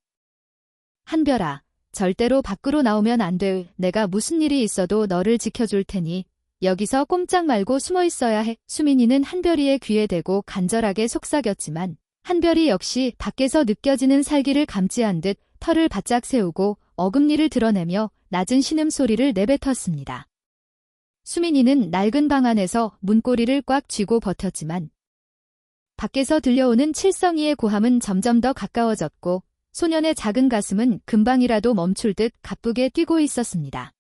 한별아, 절대로 밖으로 나오면 안 돼. 내가 무슨 일이 있어도 너를 지켜줄 테니 여기서 꼼짝 말고 숨어 있어야 해. 수민이는 한별이의 귀에 대고 간절하게 속삭였지만 한별이 역시 밖에서 느껴지는 살기를 감지한 듯 털을 바짝 세우고 어금니를 드러내며 낮은 신음소리를 내뱉었습니다. 수민이는 낡은 방 안에서 문고리를 꽉 쥐고 버텼지만 밖에서 들려오는 칠성이의 고함은 점점 더 가까워졌고 소년의 작은 가슴은 금방이라도 멈출 듯 가쁘게 뛰고 있었습니다.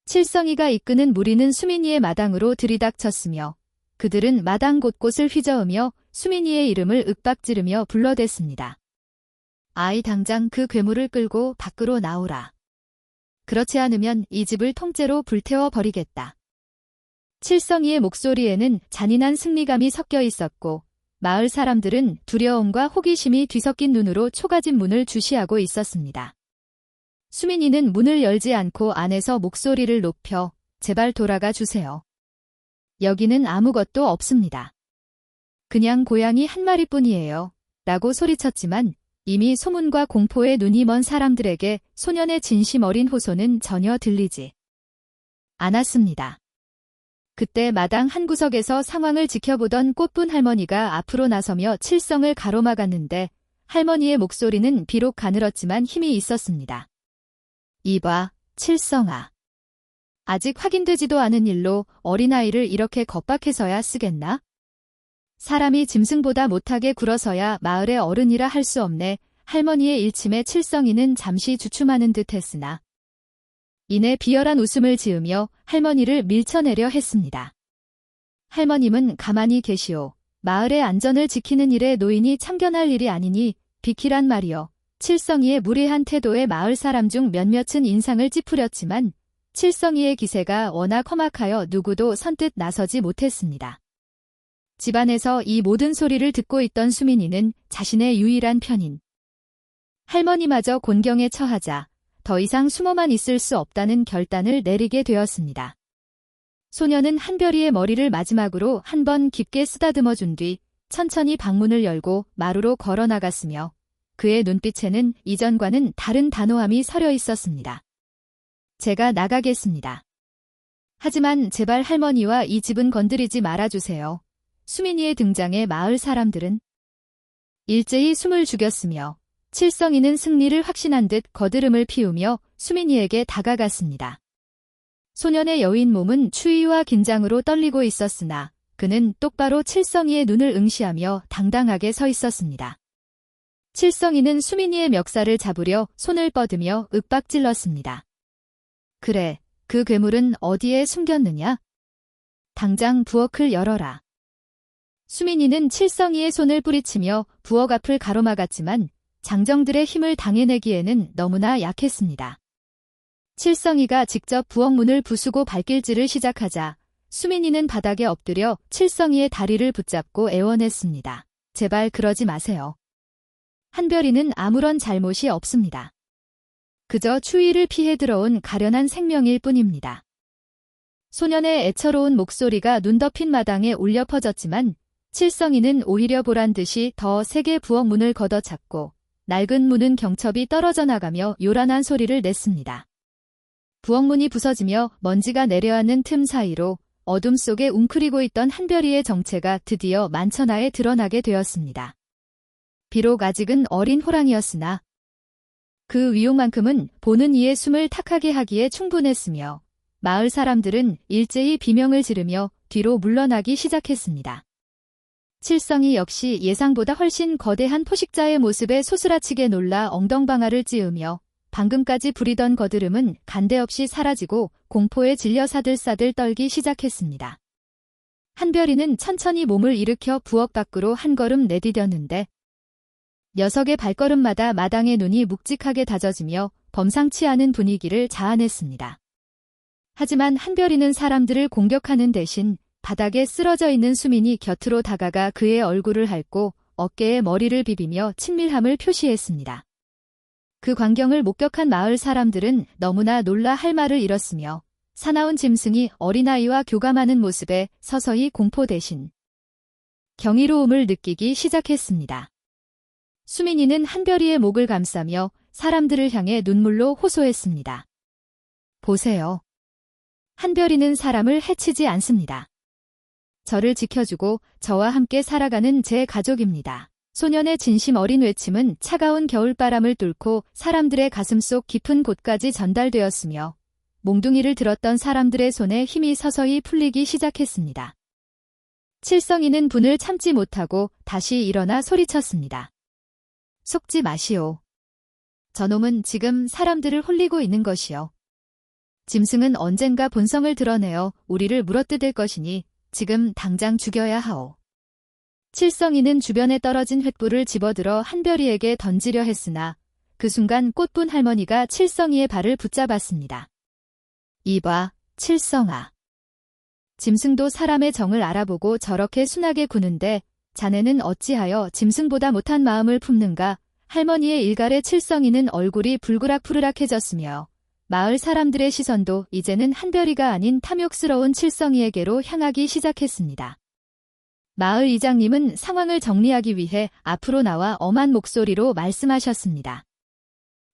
칠성이가 이끄는 무리는 수민이의 마당으로 들이닥쳤으며 그들은 마당 곳곳을 휘저으며 수민이의 이름을 윽박지르며 불러댔습니다. 아이 당장 그 괴물을 끌고 밖으로 나오라. 그렇지 않으면 이 집을 통째로 불태워 버리겠다. 칠성이의 목소리에는 잔인한 승리감이 섞여 있었고 마을 사람들은 두려움과 호기심이 뒤섞인 눈으로 초가집 문을 주시하고 있었습니다. 수민이는 문을 열지 않고 안에서 목소리를 높여 제발 돌아가 주세요. 여기는 아무것도 없습니다. 그냥 고양이 한 마리뿐이에요. 라고 소리쳤지만 이미 소문과 공포에 눈이 먼 사람들에게 소년의 진심 어린 호소는 전혀 들리지 않았습니다. 그때 마당 한 구석에서 상황을 지켜보던 꽃분 할머니가 앞으로 나서며 칠성을 가로막았는데 할머니의 목소리는 비록 가늘었지만 힘이 있었습니다. 이봐, 칠성아. 아직 확인되지도 않은 일로 어린아이를 이렇게 겁박해서야 쓰겠나? 사람이 짐승보다 못하게 굴어서야 마을의 어른이라 할 수 없네. 할머니의 일침에 칠성이는 잠시 주춤하는 듯 했으나 이내 비열한 웃음을 지으며 할머니를 밀쳐내려 했습니다. 할머님은 가만히 계시오. 마을의 안전을 지키는 일에 노인이 참견할 일이 아니니 비키란 말이여. 칠성이의 무례한 태도에 마을 사람 중 몇몇은 인상을 찌푸렸지만 칠성이의 기세가 워낙 험악하여 누구도 선뜻 나서지 못했습니다. 집안에서 이 모든 소리를 듣고 있던 수민이는 자신의 유일한 편인 할머니마저 곤경에 처하자 더 이상 숨어만 있을 수 없다는 결단을 내리게 되었습니다. 소녀는 한별이의 머리를 마지막으로 한 번 깊게 쓰다듬어 준 뒤 천천히 방문을 열고 마루로 걸어 나갔으며 그의 눈빛에는 이전과는 다른 단호함이 서려 있었습니다. 제가 나가겠습니다. 하지만 제발 할머니와 이 집은 건드리지 말아주세요. 수민이의 등장에 마을 사람들은 일제히 숨을 죽였으며 칠성이는 승리를 확신한 듯 거드름을 피우며 수민이에게 다가갔습니다. 소년의 여인 몸은 추위와 긴장으로 떨리고 있었으나 그는 똑바로 칠성이의 눈을 응시하며 당당하게 서 있었습니다. 칠성이는 수민이의 멱살을 잡으려 손을 뻗으며 윽박질렀습니다. 그래, 그 괴물은 어디에 숨겼느냐? 당장 부엌을 열어라. 수민이는 칠성이의 손을 뿌리치며 부엌 앞을 가로막았지만 장정들의 힘을 당해내기에는 너무나 약했습니다. 칠성이가 직접 부엌 문을 부수고 발길질을 시작하자 수민이는 바닥에 엎드려 칠성이의 다리를 붙잡고 애원했습니다. 제발 그러지 마세요. 한별이는 아무런 잘못이 없습니다. 그저 추위를 피해 들어온 가련한 생명일 뿐입니다. 소년의 애처로운 목소리가 눈 덮인 마당에 울려 퍼졌지만 칠성이는 오히려 보란 듯이 더 세게 부엌 문을 걷어찼고 낡은 문은 경첩이 떨어져 나가며 요란한 소리를 냈습니다. 부엌문이 부서지며 먼지가 내려앉는 틈 사이로 어둠 속에 웅크리고 있던 한별이의 정체가 드디어 만천하에 드러나게 되었습니다. 비록 아직은 어린 호랑이였으나 그 위용만큼은 보는 이의 숨을 탁하게 하기에 충분했으며 마을 사람들은 일제히 비명을 지르며 뒤로 물러나기 시작했습니다. 칠성이 역시 예상보다 훨씬 거대한 포식자의 모습에 소스라치게 놀라 엉덩방아를 찌으며 방금까지 부리던 거드름은 간데없이 사라지고 공포에 질려 사들사들 떨기 시작했습니다. 한별이는 천천히 몸을 일으켜 부엌 밖으로 한 걸음 내디뎠는데 녀석의 발걸음마다 마당의 눈이 묵직하게 다져지며 범상치 않은 분위기를 자아냈습니다. 하지만 한별이는 사람들을 공격하는 대신 바닥에 쓰러져 있는 수민이 곁으로 다가가 그의 얼굴을 핥고 어깨에 머리를 비비며 친밀함을 표시했습니다. 그 광경을 목격한 마을 사람들은 너무나 놀라 할 말을 잃었으며 사나운 짐승이 어린아이와 교감하는 모습에 서서히 공포 대신 경이로움을 느끼기 시작했습니다. 수민이는 한별이의 목을 감싸며 사람들을 향해 눈물로 호소했습니다. 보세요. 한별이는 사람을 해치지 않습니다. 저를 지켜주고 저와 함께 살아가는 제 가족입니다. 소년의 진심 어린 외침은 차가운 겨울바람을 뚫고 사람들의 가슴속 깊은 곳까지 전달되었으며 몽둥이를 들었던 사람들의 손에 힘이 서서히 풀리기 시작했습니다. 칠성이는 분을 참지 못하고 다시 일어나 소리쳤습니다. 속지 마시오. 저놈은 지금 사람들을 홀리고 있는 것이요. 짐승은 언젠가 본성을 드러내어 우리를 물어뜯을 것이니 지금 당장 죽여야 하오. 칠성이는 주변에 떨어진 횃불을 집어들어 한별이에게 던지려 했으나 그 순간 꽃분 할머니가 칠성이의 발을 붙잡았습니다. 이봐, 칠성아. 짐승도 사람의 정을 알아보고 저렇게 순하게 구는데 자네는 어찌하여 짐승보다 못한 마음을 품는가? 할머니의 일갈에 칠성이는 얼굴이 불그락푸르락해졌으며 마을 사람들의 시선도 이제는 한별이가 아닌 탐욕스러운 칠성이에게로 향하기 시작했습니다. 마을 이장님은 상황을 정리하기 위해 앞으로 나와 엄한 목소리로 말씀하셨습니다.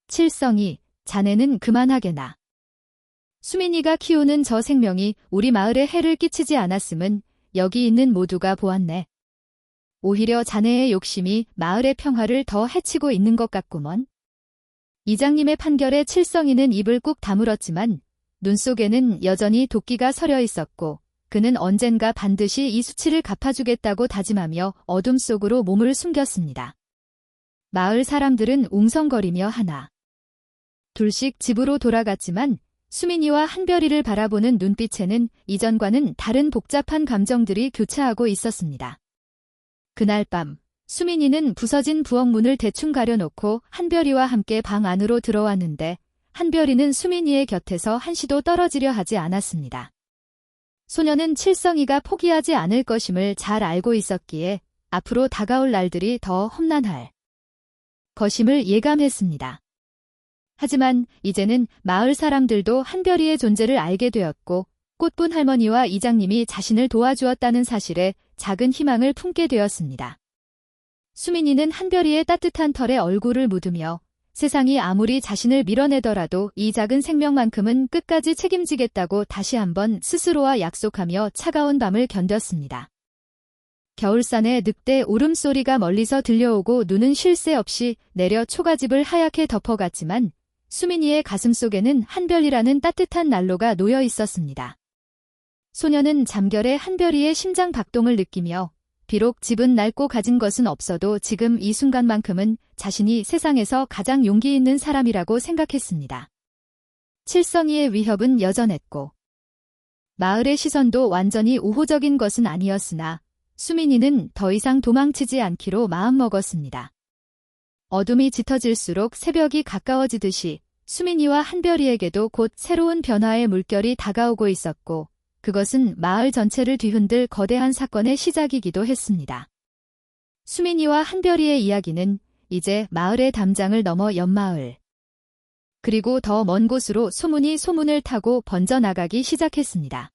칠성이, 자네는 그만하게나. 수민이가 키우는 저 생명이 우리 마을에 해를 끼치지 않았음은 여기 있는 모두가 보았네. 오히려 자네의 욕심이 마을의 평화를 더 해치고 있는 것 같구먼. 이장님의 판결에 칠성이는 입을 꾹 다물었지만 눈 속에는 여전히 도끼가 서려 있었고 그는 언젠가 반드시 이 수치를 갚아주겠다고 다짐하며 어둠 속으로 몸을 숨겼습니다. 마을 사람들은 웅성거리며 하나 둘씩 집으로 돌아갔지만 수민이와 한별이를 바라보는 눈빛에는 이전과는 다른 복잡한 감정들이 교차하고 있었습니다. 그날 밤 수민이는 부서진 부엌문을 대충 가려놓고 한별이와 함께 방 안으로 들어왔는데 한별이는 수민이의 곁에서 한시도 떨어지려 하지 않았습니다. 소녀는 칠성이가 포기하지 않을 것임을 잘 알고 있었기에 앞으로 다가올 날들이 더 험난할 것임을 예감했습니다. 하지만 이제는 마을 사람들도 한별이의 존재를 알게 되었고 꽃분 할머니와 이장님이 자신을 도와주었다는 사실에 작은 희망을 품게 되었습니다. 수민이는 한별이의 따뜻한 털에 얼굴을 묻으며 세상이 아무리 자신을 밀어내더라도 이 작은 생명만큼은 끝까지 책임지겠다고 다시 한번 스스로와 약속하며 차가운 밤을 견뎠습니다. 겨울산에 늑대 울음소리가 멀리서 들려오고 눈은 쉴 새 없이 내려 초가집을 하얗게 덮어갔지만 수민이의 가슴속에는 한별이라는 따뜻한 난로가 놓여 있었습니다. 소녀는 잠결에 한별이의 심장 박동을 느끼며 비록 집은 낡고 가진 것은 없어도 지금 이 순간만큼은 자신이 세상에서 가장 용기 있는 사람이라고 생각했습니다. 칠성이의 위협은 여전했고 마을의 시선도 완전히 우호적인 것은 아니었으나 수민이는 더 이상 도망치지 않기로 마음먹었습니다. 어둠이 짙어질수록 새벽이 가까워지듯이 수민이와 한별이에게도 곧 새로운 변화의 물결이 다가오고 있었고 그것은 마을 전체를 뒤흔들 거대한 사건의 시작이기도 했습니다. 수민이와 한별이의 이야기는 이제 마을의 담장을 넘어 옆마을 그리고 더 먼 곳으로 소문이 소문을 타고 번져나가기 시작했습니다.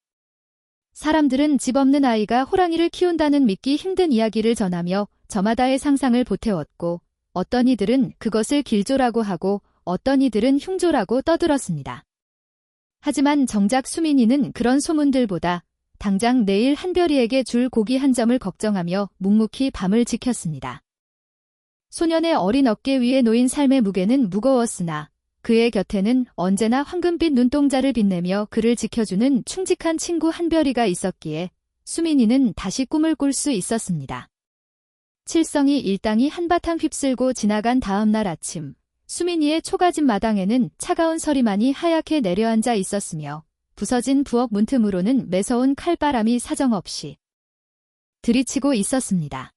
사람들은 집 없는 아이가 호랑이를 키운다는 믿기 힘든 이야기를 전하며 저마다의 상상을 보태웠고 어떤 이들은 그것을 길조라고 하고 어떤 이들은 흉조라고 떠들었습니다. 하지만 정작 수민이는 그런 소문들보다 당장 내일 한별이에게 줄 고기 한 점을 걱정하며 묵묵히 밤을 지켰습니다. 소년의 어린 어깨 위에 놓인 삶의 무게는 무거웠으나 그의 곁에는 언제나 황금빛 눈동자를 빛내며 그를 지켜주는 충직한 친구 한별이가 있었기에 수민이는 다시 꿈을 꿀 수 있었습니다. 칠성이 일당이 한바탕 휩쓸고 지나간 다음 날 아침 수민이의 초가집 마당에는 차가운 서리만이 하얗게 내려앉아 있었으며 부서진 부엌 문틈으로는 매서운 칼바람이 사정없이 들이치고 있었습니다.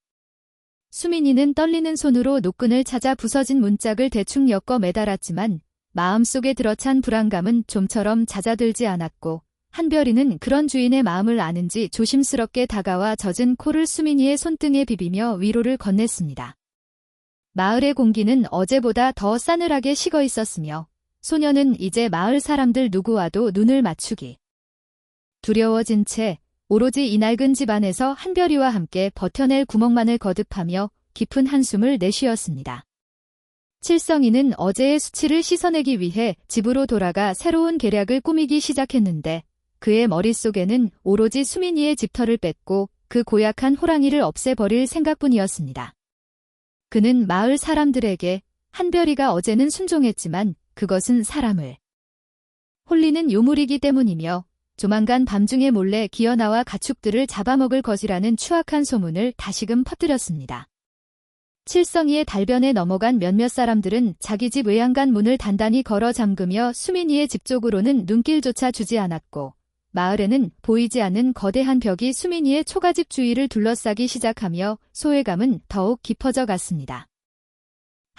수민이는 떨리는 손으로 노끈을 찾아 부서진 문짝을 대충 엮어 매달았지만 마음속에 들어찬 불안감은 좀처럼 잦아들지 않았고 한별이는 그런 주인의 마음을 아는지 조심스럽게 다가와 젖은 코를 수민이의 손등에 비비며 위로를 건넸습니다. 마을의 공기는 어제보다 더 싸늘하게 식어 있었으며 소녀는 이제 마을 사람들 누구와도 눈을 맞추기 두려워진 채 오로지 이 낡은 집 안에서 한별이와 함께 버텨낼 구멍만을 거듭하며 깊은 한숨을 내쉬었습니다. 칠성이는 어제의 수치를 씻어내기 위해 집으로 돌아가 새로운 계략을 꾸미기 시작했는데 그의 머릿속에는 오로지 수민이의 집터를 뺏고 그 고약한 호랑이를 없애버릴 생각뿐이었습니다. 그는 마을 사람들에게 한별이가 어제는 순종했지만 그것은 사람을 홀리는 요물이기 때문이며 조만간 밤중에 몰래 기어나와 가축들을 잡아먹을 것이라는 추악한 소문을 다시금 퍼뜨렸습니다. 칠성이의 달변에 넘어간 몇몇 사람들은 자기 집 외양간 문을 단단히 걸어 잠그며 수민이의 집 쪽으로는 눈길조차 주지 않았고 마을에는 보이지 않는 거대한 벽이 수민이의 초가집 주위를 둘러싸기 시작하며 소외감은 더욱 깊어져 갔습니다.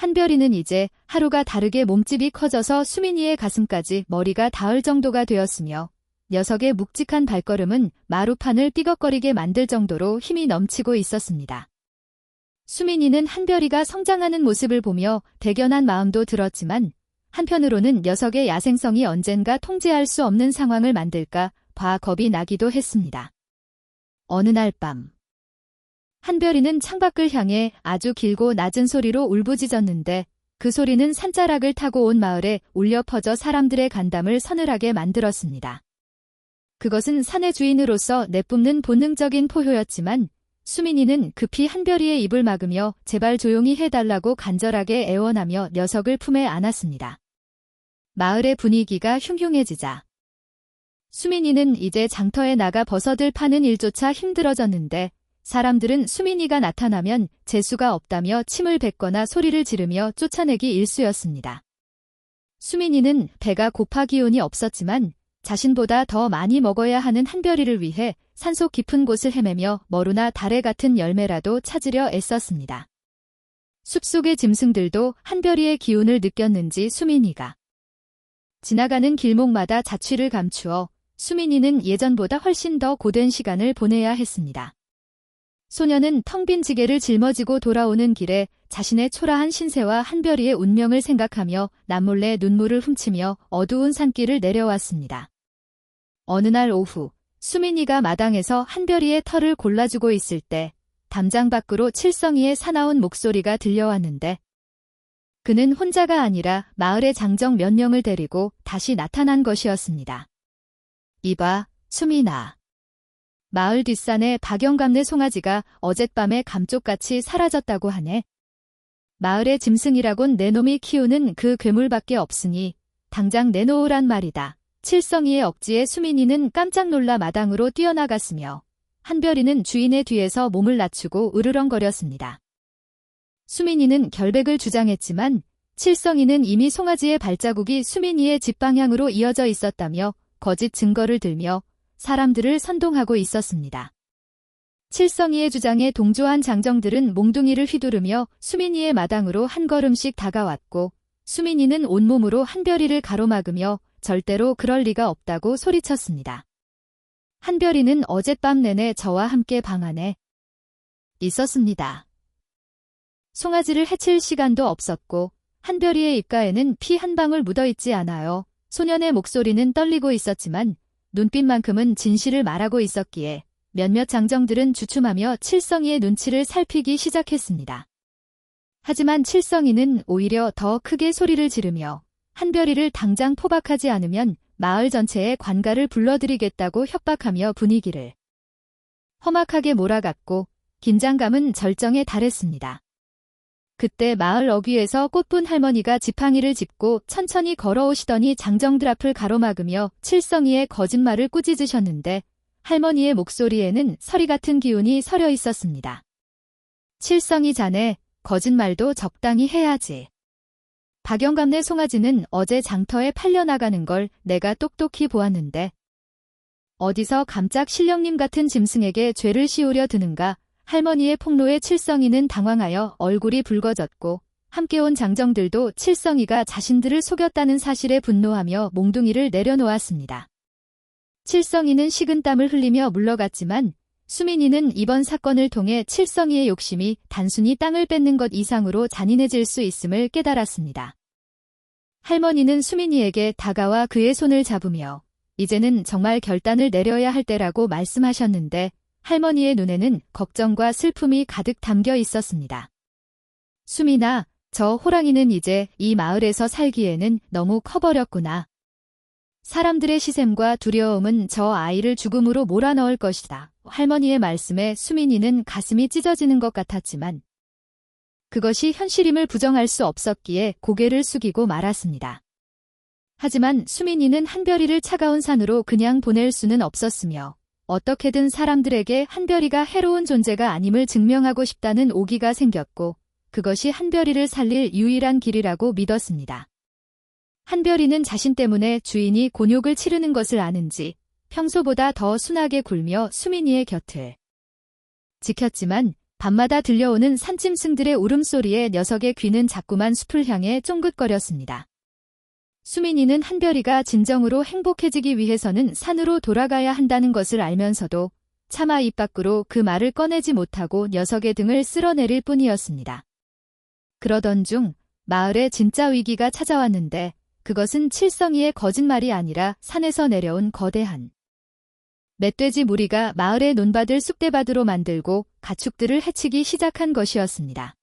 한별이는 이제 하루가 다르게 몸집이 커져서 수민이의 가슴까지 머리가 닿을 정도가 되었으며 녀석의 묵직한 발걸음은 마루판을 삐걱거리게 만들 정도로 힘이 넘치고 있었습니다. 수민이는 한별이가 성장하는 모습을 보며 대견한 마음도 들었지만 한편으로는 녀석의 야생성이 언젠가 통제할 수 없는 상황을 만들까 봐 겁이 나기도 했습니다. 어느 날 밤, 한별이는 창밖을 향해 아주 길고 낮은 소리로 울부짖었는데 그 소리는 산자락을 타고 온 마을에 울려 퍼져 사람들의 간담을 서늘하게 만들었습니다. 그것은 산의 주인으로서 내뿜는 본능적인 포효였지만 수민이는 급히 한별이의 입을 막으며 제발 조용히 해달라고 간절하게 애원하며 녀석을 품에 안았습니다. 마을의 분위기가 흉흉해지자 수민이는 이제 장터에 나가 버섯을 파는 일조차 힘들어졌는데 사람들은 수민이가 나타나면 재수가 없다며 침을 뱉거나 소리를 지르며 쫓아내기 일쑤였습니다. 수민이는 배가 고파 기운이 없었지만 자신보다 더 많이 먹어야 하는 한별이를 위해 산속 깊은 곳을 헤매며 머루나 다래 같은 열매라도 찾으려 애썼습니다. 숲속의 짐승들도 한별이의 기운을 느꼈는지 수민이가 지나가는 길목마다 자취를 감추어 수민이는 예전보다 훨씬 더 고된 시간을 보내야 했습니다. 소녀는 텅 빈 지게를 짊어지고 돌아오는 길에 자신의 초라한 신세와 한별이의 운명을 생각하며 남몰래 눈물을 훔치며 어두운 산길을 내려왔습니다. 어느 날 오후, 수민이가 마당에서 한별이의 털을 골라주고 있을 때 담장 밖으로 칠성이의 사나운 목소리가 들려왔는데 그는 혼자가 아니라 마을의 장정 몇 명을 데리고 다시 나타난 것이었습니다. 이봐, 수민아. 마을 뒷산에 박영감네 송아지가 어젯밤에 감쪽같이 사라졌다고 하네. 마을의 짐승이라곤 내 놈이 키우는 그 괴물밖에 없으니 당장 내놓으란 말이다. 칠성이의 억지에 수민이는 깜짝 놀라 마당으로 뛰어나갔으며 한별이는 주인의 뒤에서 몸을 낮추고 으르렁거렸습니다. 수민이는 결백을 주장했지만 칠성이는 이미 송아지의 발자국이 수민이의 집 방향으로 이어져 있었다며 거짓 증거를 들며 사람들을 선동하고 있었습니다. 칠성이의 주장에 동조한 장정들은 몽둥이를 휘두르며 수민이의 마당으로 한 걸음씩 다가왔고 수민이는 온몸으로 한별이를 가로막으며 절대로 그럴 리가 없다고 소리쳤습니다. 한별이는 어젯밤 내내 저와 함께 방 안에 있었습니다. 송아지를 해칠 시간도 없었고 한별이의 입가에는 피 한 방울 묻어있지 않아요. 소년의 목소리는 떨리고 있었지만 눈빛만큼은 진실을 말하고 있었기에 몇몇 장정들은 주춤하며 칠성이의 눈치를 살피기 시작했습니다. 하지만 칠성이는 오히려 더 크게 소리를 지르며 한별이를 당장 포박하지 않으면 마을 전체에 관가를 불러들이겠다고 협박하며 분위기를 험악하게 몰아갔고 긴장감은 절정에 달했습니다. 그때 마을 어귀에서 꽃분 할머니가 지팡이를 짚고 천천히 걸어오시더니 장정들 앞을 가로막으며 칠성이의 거짓말을 꾸짖으셨는데 할머니의 목소리에는 서리 같은 기운이 서려 있었습니다. 칠성이 자네, 거짓말도 적당히 해야지. 박영감네 송아지는 어제 장터에 팔려나가는 걸 내가 똑똑히 보았는데 어디서 감짝 신령님 같은 짐승에게 죄를 씌우려 드는가. 할머니의 폭로에 칠성이는 당황하여 얼굴이 붉어졌고 함께 온 장정들도 칠성이가 자신들을 속였다는 사실에 분노하며 몽둥이를 내려놓았습니다. 칠성이는 식은땀을 흘리며 물러갔지만 수민이는 이번 사건을 통해 칠성이의 욕심이 단순히 땅을 뺏는 것 이상으로 잔인해질 수 있음을 깨달았습니다. 할머니는 수민이에게 다가와 그의 손을 잡으며 이제는 정말 결단을 내려야 할 때라고 말씀하셨는데 할머니의 눈에는 걱정과 슬픔이 가득 담겨 있었습니다. 수민아, 저 호랑이는 이제 이 마을에서 살기에는 너무 커버렸구나. 사람들의 시샘과 두려움은 저 아이를 죽음으로 몰아넣을 것이다. 할머니의 말씀에 수민이는 가슴이 찢어지는 것 같았지만 그것이 현실임을 부정할 수 없었기에 고개를 숙이고 말았습니다. 하지만 수민이는 한별이를 차가운 산으로 그냥 보낼 수는 없었으며 어떻게든 사람들에게 한별이가 해로운 존재가 아님을 증명하고 싶다는 오기가 생겼고 그것이 한별이를 살릴 유일한 길이라고 믿었습니다. 한별이는 자신 때문에 주인이 곤욕을 치르는 것을 아는지 평소보다 더 순하게 굴며 수민이의 곁을 지켰지만 밤마다 들려오는 산짐승들의 울음소리에 녀석의 귀는 자꾸만 숲을 향해 쫑긋거렸습니다. 수민이는 한별이가 진정으로 행복해지기 위해서는 산으로 돌아가야 한다는 것을 알면서도 차마 입 밖으로 그 말을 꺼내지 못하고 녀석의 등을 쓸어내릴 뿐이었습니다. 그러던 중 마을에 진짜 위기가 찾아왔는데 그것은 칠성이의 거짓말이 아니라 산에서 내려온 거대한 멧돼지 무리가 마을의 논밭을 쑥대밭으로 만들고 가축들을 해치기 시작한 것이었습니다.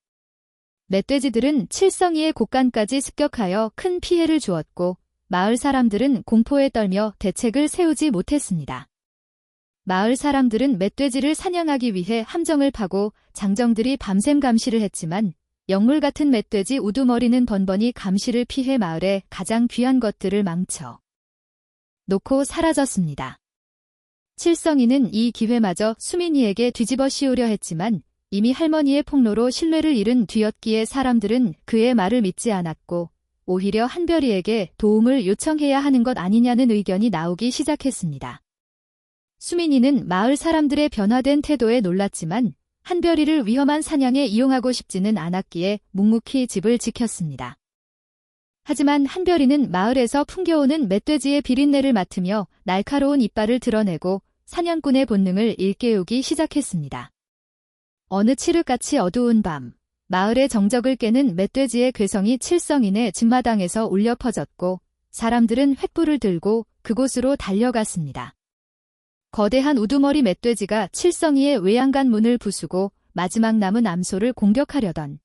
멧돼지들은 칠성이의 곳간까지 습격하여 큰 피해를 주었고 마을 사람들은 공포에 떨며 대책을 세우지 못했습니다. 마을 사람들은 멧돼지를 사냥하기 위해 함정을 파고 장정들이 밤샘 감시를 했지만 영물 같은 멧돼지 우두머리는 번번이 감시를 피해 마을의 가장 귀한 것들을 망쳐 놓고 사라졌습니다. 칠성이는 이 기회마저 수민이에게 뒤집어 씌우려 했지만 이미 할머니의 폭로로 신뢰를 잃은 뒤였기에 사람들은 그의 말을 믿지 않았고 오히려 한별이에게 도움을 요청해야 하는 것 아니냐는 의견이 나오기 시작했습니다. 수민이는 마을 사람들의 변화된 태도에 놀랐지만 한별이를 위험한 사냥에 이용하고 싶지는 않았기에 묵묵히 집을 지켰습니다. 하지만 한별이는 마을에서 풍겨오는 멧돼지의 비린내를 맡으며 날카로운 이빨을 드러내고 사냥꾼의 본능을 일깨우기 시작했습니다. 어느 칠흑같이 어두운 밤, 마을의 정적을 깨는 멧돼지의 괴성이 칠성인의 집마당에서 울려 퍼졌고 사람들은 횃불을 들고 그곳으로 달려갔습니다. 거대한 우두머리 멧돼지가 칠성이의 외양간 문을 부수고 마지막 남은 암소를 공격하려던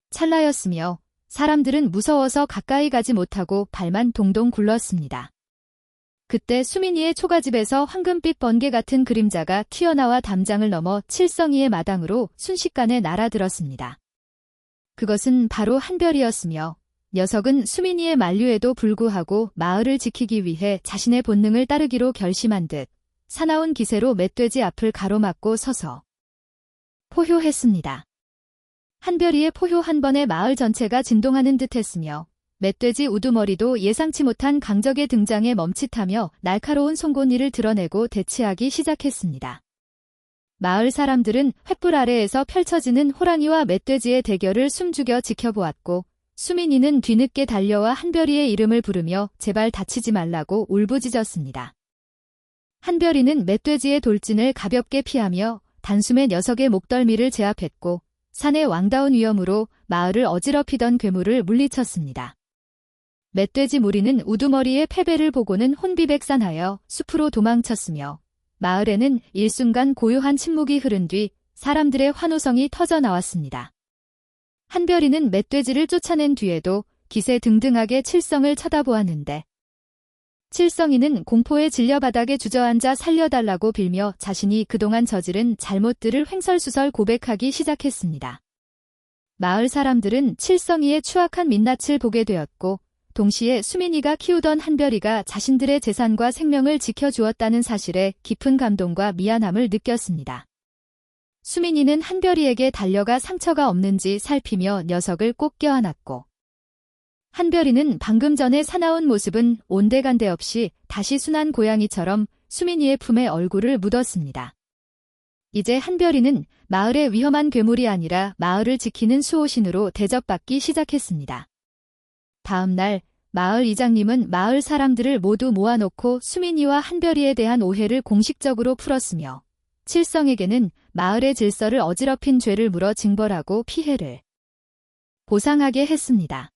찰나였으며 사람들은 무서워서 가까이 가지 못하고 발만 동동 굴렀습니다. 그때 수민이의 초가집에서 황금빛 번개 같은 그림자가 튀어나와 담장을 넘어 칠성이의 마당으로 순식간에 날아들었습니다. 그것은 바로 한별이었으며 녀석은 수민이의 만류에도 불구하고 마을을 지키기 위해 자신의 본능을 따르기로 결심한 듯 사나운 기세로 멧돼지 앞을 가로막고 서서 포효했습니다. 한별이의 포효 한 번에 마을 전체가 진동하는 듯했으며 멧돼지 우두머리도 예상치 못한 강적의 등장에 멈칫하며 날카로운 송곳니를 드러내고 대치하기 시작했습니다. 마을 사람들은 횃불 아래에서 펼쳐지는 호랑이와 멧돼지의 대결을 숨죽여 지켜보았고 수민이는 뒤늦게 달려와 한별이의 이름을 부르며 제발 다치지 말라고 울부짖었습니다. 한별이는 멧돼지의 돌진을 가볍게 피하며 단숨에 녀석의 목덜미를 제압했고 산의 왕다운 위엄으로 마을을 어지럽히던 괴물을 물리쳤습니다. 멧돼지 무리는 우두머리의 패배를 보고는 혼비백산하여 숲으로 도망쳤으며 마을에는 일순간 고요한 침묵이 흐른 뒤 사람들의 환호성이 터져 나왔습니다. 한별이는 멧돼지를 쫓아낸 뒤에도 기세 등등하게 칠성을 쳐다보았는데 칠성이는 공포에 질려 바닥에 주저앉아 살려달라고 빌며 자신이 그동안 저지른 잘못들을 횡설수설 고백하기 시작했습니다. 마을 사람들은 칠성이의 추악한 민낯을 보게 되었고 동시에 수민이가 키우던 한별이가 자신들의 재산과 생명을 지켜주었다는 사실에 깊은 감동과 미안함을 느꼈습니다. 수민이는 한별이에게 달려가 상처가 없는지 살피며 녀석을 꼭 껴안았고 한별이는 방금 전에 사나운 모습은 온데간데 없이 다시 순한 고양이처럼 수민이의 품에 얼굴을 묻었습니다. 이제 한별이는 마을의 위험한 괴물이 아니라 마을을 지키는 수호신으로 대접받기 시작했습니다. 다음 날 마을 이장님은 마을 사람들을 모두 모아놓고 수민이와 한별이에 대한 오해를 공식적으로 풀었으며 칠성에게는 마을의 질서를 어지럽힌 죄를 물어 징벌하고 피해를 보상하게 했습니다.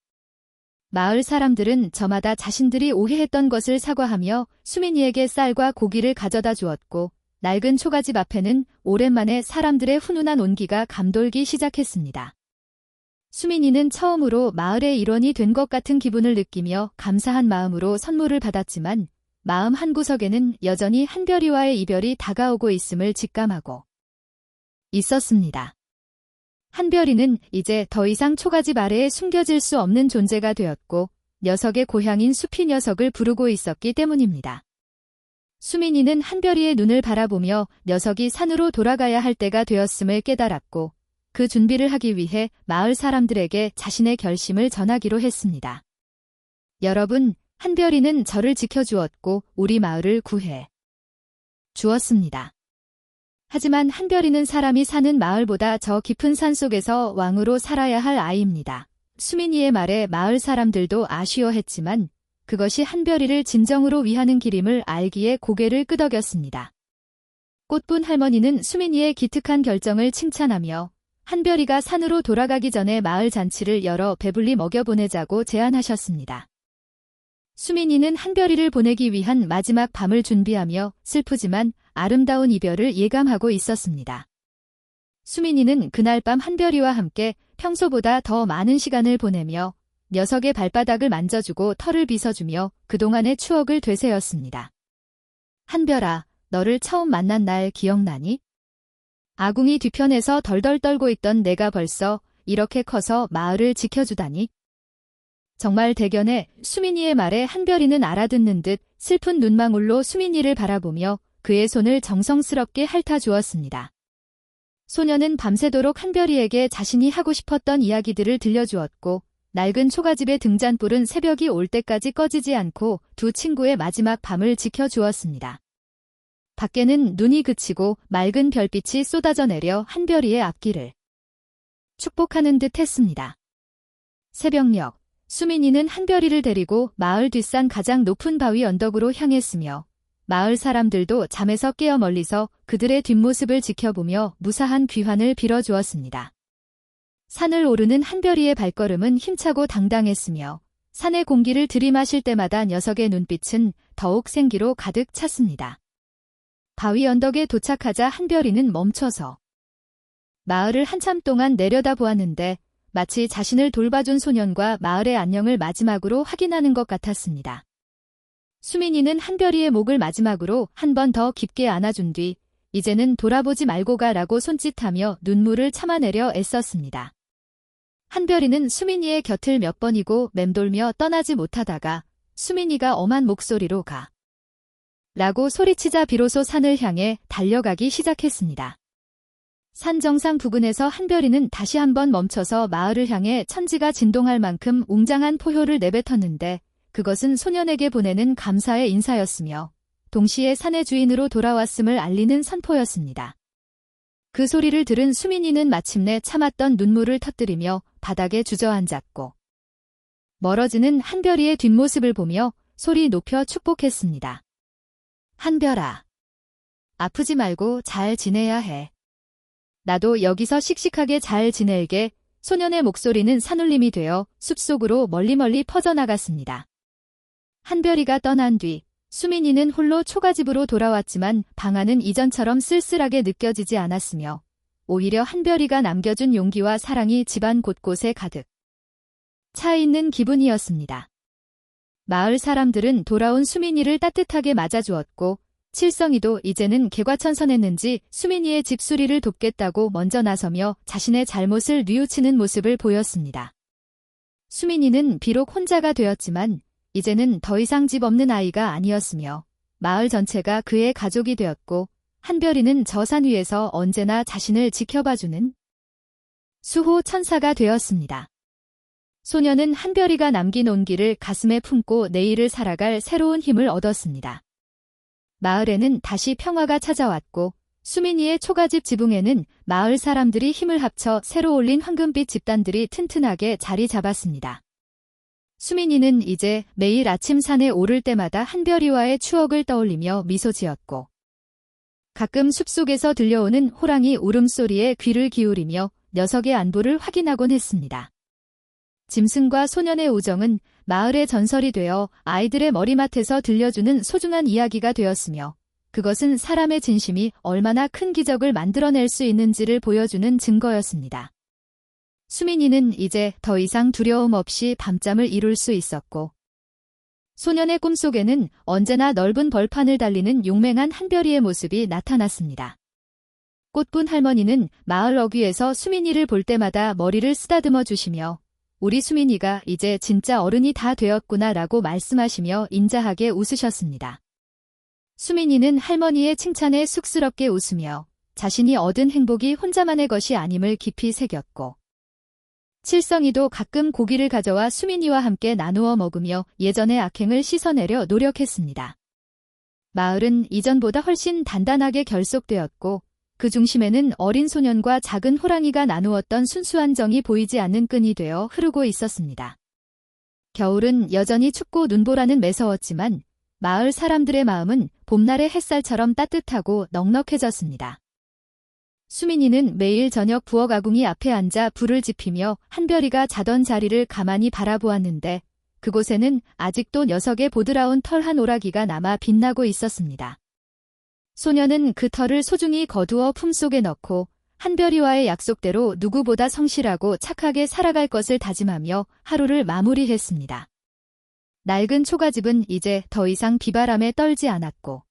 마을 사람들은 저마다 자신들이 오해했던 것을 사과하며 수민이에게 쌀과 고기를 가져다 주었고 낡은 초가집 앞에는 오랜만에 사람들의 훈훈한 온기가 감돌기 시작했습니다. 수민이는 처음으로 마을의 일원이 된 것 같은 기분을 느끼며 감사한 마음으로 선물을 받았지만 마음 한구석에는 여전히 한별이와의 이별이 다가오고 있음을 직감하고 있었습니다. 한별이는 이제 더 이상 초가집 아래에 숨겨질 수 없는 존재가 되었고 녀석의 고향인 숲이 녀석을 부르고 있었기 때문입니다. 수민이는 한별이의 눈을 바라보며 녀석이 산으로 돌아가야 할 때가 되었음을 깨달았고 그 준비를 하기 위해 마을 사람들에게 자신의 결심을 전하기로 했습니다. 여러분, 한별이는 저를 지켜주었고 우리 마을을 구해 주었습니다. 하지만 한별이는 사람이 사는 마을보다 저 깊은 산속에서 왕으로 살아야 할 아이입니다. 수민이의 말에 마을 사람들도 아쉬워했지만 그것이 한별이를 진정으로 위하는 길임을 알기에 고개를 끄덕였습니다. 꽃분 할머니는 수민이의 기특한 결정을 칭찬하며 한별이가 산으로 돌아가기 전에 마을 잔치를 열어 배불리 먹여보내자고 제안하셨습니다. 수민이는 한별이를 보내기 위한 마지막 밤을 준비하며 슬프지만 아름다운 이별을 예감하고 있었습니다. 수민이는 그날 밤 한별이와 함께 평소보다 더 많은 시간을 보내며 녀석의 발바닥을 만져주고 털을 빗어주며 그동안의 추억을 되새었습니다. 한별아, 너를 처음 만난 날 기억나니? 아궁이 뒤편에서 덜덜 떨고 있던 내가 벌써 이렇게 커서 마을을 지켜주다니? 정말 대견해. 수민이의 말에 한별이는 알아듣는 듯 슬픈 눈망울로 수민이를 바라보며 그의 손을 정성스럽게 핥아주었습니다. 소녀는 밤새도록 한별이에게 자신이 하고 싶었던 이야기들을 들려주었고 낡은 초가집의 등잔불은 새벽이 올 때까지 꺼지지 않고 두 친구의 마지막 밤을 지켜주었습니다. 밖에는 눈이 그치고 맑은 별빛이 쏟아져 내려 한별이의 앞길을 축복하는 듯 했습니다. 새벽녘, 수민이는 한별이를 데리고 마을 뒷산 가장 높은 바위 언덕으로 향했으며 마을 사람들도 잠에서 깨어 멀리서 그들의 뒷모습을 지켜보며 무사한 귀환을 빌어주었습니다. 산을 오르는 한별이의 발걸음은 힘차고 당당했으며 산의 공기를 들이마실 때마다 녀석의 눈빛은 더욱 생기로 가득 찼습니다. 바위 언덕에 도착하자 한별이는 멈춰서 마을을 한참 동안 내려다보았는데 마치 자신을 돌봐준 소년과 마을의 안녕을 마지막으로 확인하는 것 같았습니다. 수민이는 한별이의 목을 마지막으로 한 번 더 깊게 안아준 뒤 이제는 돌아보지 말고 가라고 손짓하며 눈물을 참아내려 애썼습니다. 한별이는 수민이의 곁을 몇 번이고 맴돌며 떠나지 못하다가 수민이가 엄한 목소리로 가 라고 소리치자 비로소 산을 향해 달려가기 시작했습니다. 산 정상 부근에서 한별이는 다시 한번 멈춰서 마을을 향해 천지가 진동할 만큼 웅장한 포효를 내뱉었는데 그것은 소년에게 보내는 감사의 인사였으며 동시에 산의 주인으로 돌아왔음을 알리는 선포였습니다. 그 소리를 들은 수민이는 마침내 참았던 눈물을 터뜨리며 바닥에 주저앉았고 멀어지는 한별이의 뒷모습을 보며 소리 높여 축복했습니다. 한별아, 아프지 말고 잘 지내야 해. 나도 여기서 씩씩하게 잘 지낼게. 소년의 목소리는 산울림이 되어 숲속으로 멀리 퍼져나갔습니다. 한별이가 떠난 뒤 수민이는 홀로 초가집으로 돌아왔지만 방 안은 이전처럼 쓸쓸하게 느껴지지 않았으며 오히려 한별이가 남겨준 용기와 사랑이 집안 곳곳에 가득 차 있는 기분이었습니다. 마을 사람들은 돌아온 수민이를 따뜻하게 맞아주었고 칠성이도 이제는 개과천선했는지 수민이의 집수리를 돕겠다고 먼저 나서며 자신의 잘못을 뉘우치는 모습을 보였습니다. 수민이는 비록 혼자가 되었지만 이제는 더 이상 집 없는 아이가 아니었으며 마을 전체가 그의 가족이 되었고 한별이는 저 산 위에서 언제나 자신을 지켜봐주는 수호 천사가 되었습니다. 소녀는 한별이가 남긴 온기를 가슴에 품고 내일을 살아갈 새로운 힘을 얻었습니다. 마을에는 다시 평화가 찾아왔고 수민이의 초가집 지붕에는 마을 사람들이 힘을 합쳐 새로 올린 황금빛 집단들이 튼튼하게 자리 잡았습니다. 수민이는 이제 매일 아침 산에 오를 때마다 한별이와의 추억을 떠올리며 미소 지었고 가끔 숲속에서 들려오는 호랑이 울음소리에 귀를 기울이며 녀석의 안부를 확인하곤 했습니다. 짐승과 소년의 우정은 마을의 전설이 되어 아이들의 머리맡에서 들려주는 소중한 이야기가 되었으며 그것은 사람의 진심이 얼마나 큰 기적을 만들어낼 수 있는지를 보여주는 증거였습니다. 수민이는 이제 더 이상 두려움 없이 밤잠을 이룰 수 있었고 소년의 꿈속에는 언제나 넓은 벌판을 달리는 용맹한 한별이의 모습이 나타났습니다. 꽃분 할머니는 마을 어귀에서 수민이를 볼 때마다 머리를 쓰다듬어 주시며 우리 수민이가 이제 진짜 어른이 다 되었구나 라고 말씀하시며 인자하게 웃으셨습니다. 수민이는 할머니의 칭찬에 쑥스럽게 웃으며 자신이 얻은 행복이 혼자만의 것이 아님을 깊이 새겼고 칠성이도 가끔 고기를 가져와 수민이와 함께 나누어 먹으며 예전의 악행을 씻어내려 노력했습니다. 마을은 이전보다 훨씬 단단하게 결속되었고 그 중심에는 어린 소년과 작은 호랑이가 나누었던 순수한 정이 보이지 않는 끈이 되어 흐르고 있었습니다. 겨울은 여전히 춥고 눈보라는 매서웠지만 마을 사람들의 마음은 봄날의 햇살처럼 따뜻하고 넉넉해졌습니다. 수민이는 매일 저녁 부엌 아궁이 앞에 앉아 불을 지피며 한별이가 자던 자리를 가만히 바라보았는데 그곳에는 아직도 녀석의 보드라운 털 한 오라기가 남아 빛나고 있었습니다. 소녀는 그 털을 소중히 거두어 품속에 넣고 한별이와의 약속대로 누구보다 성실하고 착하게 살아갈 것을 다짐하며 하루를 마무리했습니다. 낡은 초가집은 이제 더 이상 비바람에 떨지 않았고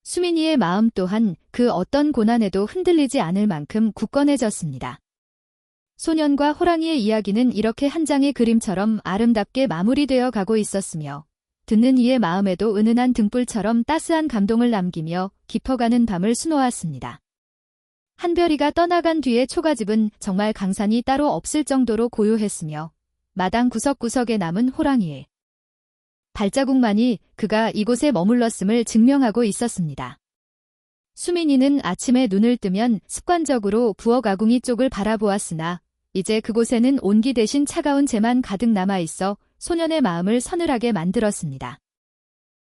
수민이의 마음 또한 그 어떤 고난에도 흔들리지 않을 만큼 굳건해졌습니다. 소년과 호랑이의 이야기는 이렇게 한 장의 그림처럼 아름답게 마무리되어 가고 있었으며 듣는 이의 마음에도 은은한 등불처럼 따스한 감동을 남기며 깊어가는 밤을 수놓았습니다. 한별이가 떠나간 뒤에 초가집은 정말 강산이 따로 없을 정도로 고요했으며 마당 구석구석에 남은 호랑이의 발자국만이 그가 이곳에 머물렀음을 증명하고 있었습니다. 수민이는 아침에 눈을 뜨면 습관적으로 부엌 아궁이 쪽을 바라보았으나 이제 그곳에는 온기 대신 차가운 재만 가득 남아있어 소년의 마음을 서늘하게 만들었습니다.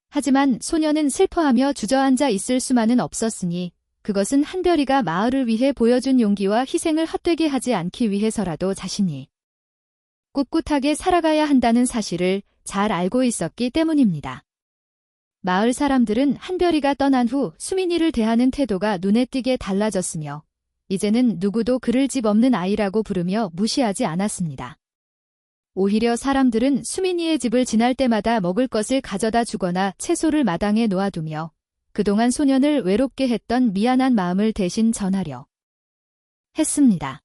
하지만 소년은 슬퍼하며 주저앉아 있을 수만은 없었으니 그것은 한별이가 마을을 위해 보여준 용기와 희생을 헛되게 하지 않기 위해서라도 자신이 꿋꿋하게 살아가야 한다는 사실을 잘 알고 있었기 때문입니다. 마을 사람들은 한별이가 떠난 후 수민이를 대하는 태도가 눈에 띄게 달라졌으며 이제는 누구도 그를 집 없는 아이라고 부르며 무시하지 않았습니다. 오히려 사람들은 수민이의 집을 지날 때마다 먹을 것을 가져다 주거나 채소를 마당에 놓아두며 그동안 소년을 외롭게 했던 미안한 마음을 대신 전하려 했습니다.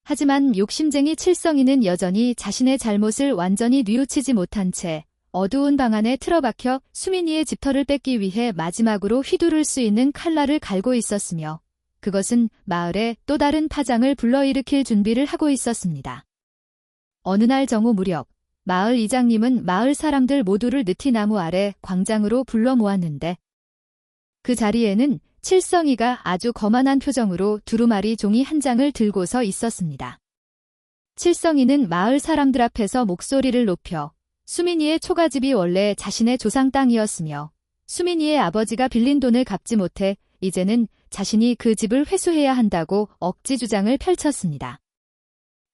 하지만 욕심쟁이 칠성이는 여전히 자신의 잘못을 완전히 뉘우치지 못한 채 어두운 방 안에 틀어박혀 수민이의 집터를 뺏기 위해 마지막으로 휘두를 수 있는 칼날을 갈고 있었으며 그것은 마을에 또 다른 파장을 불러일으킬 준비를 하고 있었습니다. 어느 날 정오 무렵 마을 이장님은 마을 사람들 모두를 느티나무 아래 광장으로 불러 모았는데 그 자리에는 칠성이가 아주 거만한 표정으로 두루마리 종이 한 장을 들고서 있었습니다. 칠성이는 마을 사람들 앞에서 목소리를 높여 수민이의 초가집이 원래 자신의 조상 땅이었으며 수민이의 아버지가 빌린 돈을 갚지 못해 이제는 자신이 그 집을 회수해야 한다고 억지 주장을 펼쳤습니다.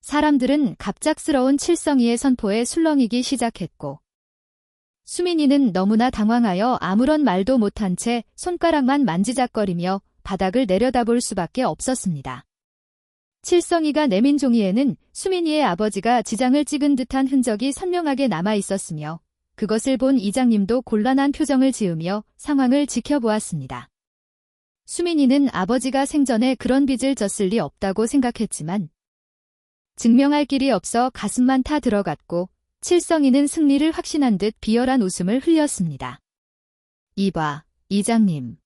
사람들은 갑작스러운 칠성이의 선포에 술렁이기 시작했고 수민이는 너무나 당황하여 아무런 말도 못한 채 손가락만 만지작거리며 바닥을 내려다볼 수밖에 없었습니다. 칠성이가 내민 종이에는 수민이의 아버지가 지장을 찍은 듯한 흔적이 선명하게 남아 있었으며 그것을 본 이장님도 곤란한 표정을 지으며 상황을 지켜보았습니다. 수민이는 아버지가 생전에 그런 빚을 졌을 리 없다고 생각했지만 증명할 길이 없어 가슴만 타 들어갔고 칠성이는 승리를 확신한 듯 비열한 웃음을 흘렸습니다. 이봐, 이장님.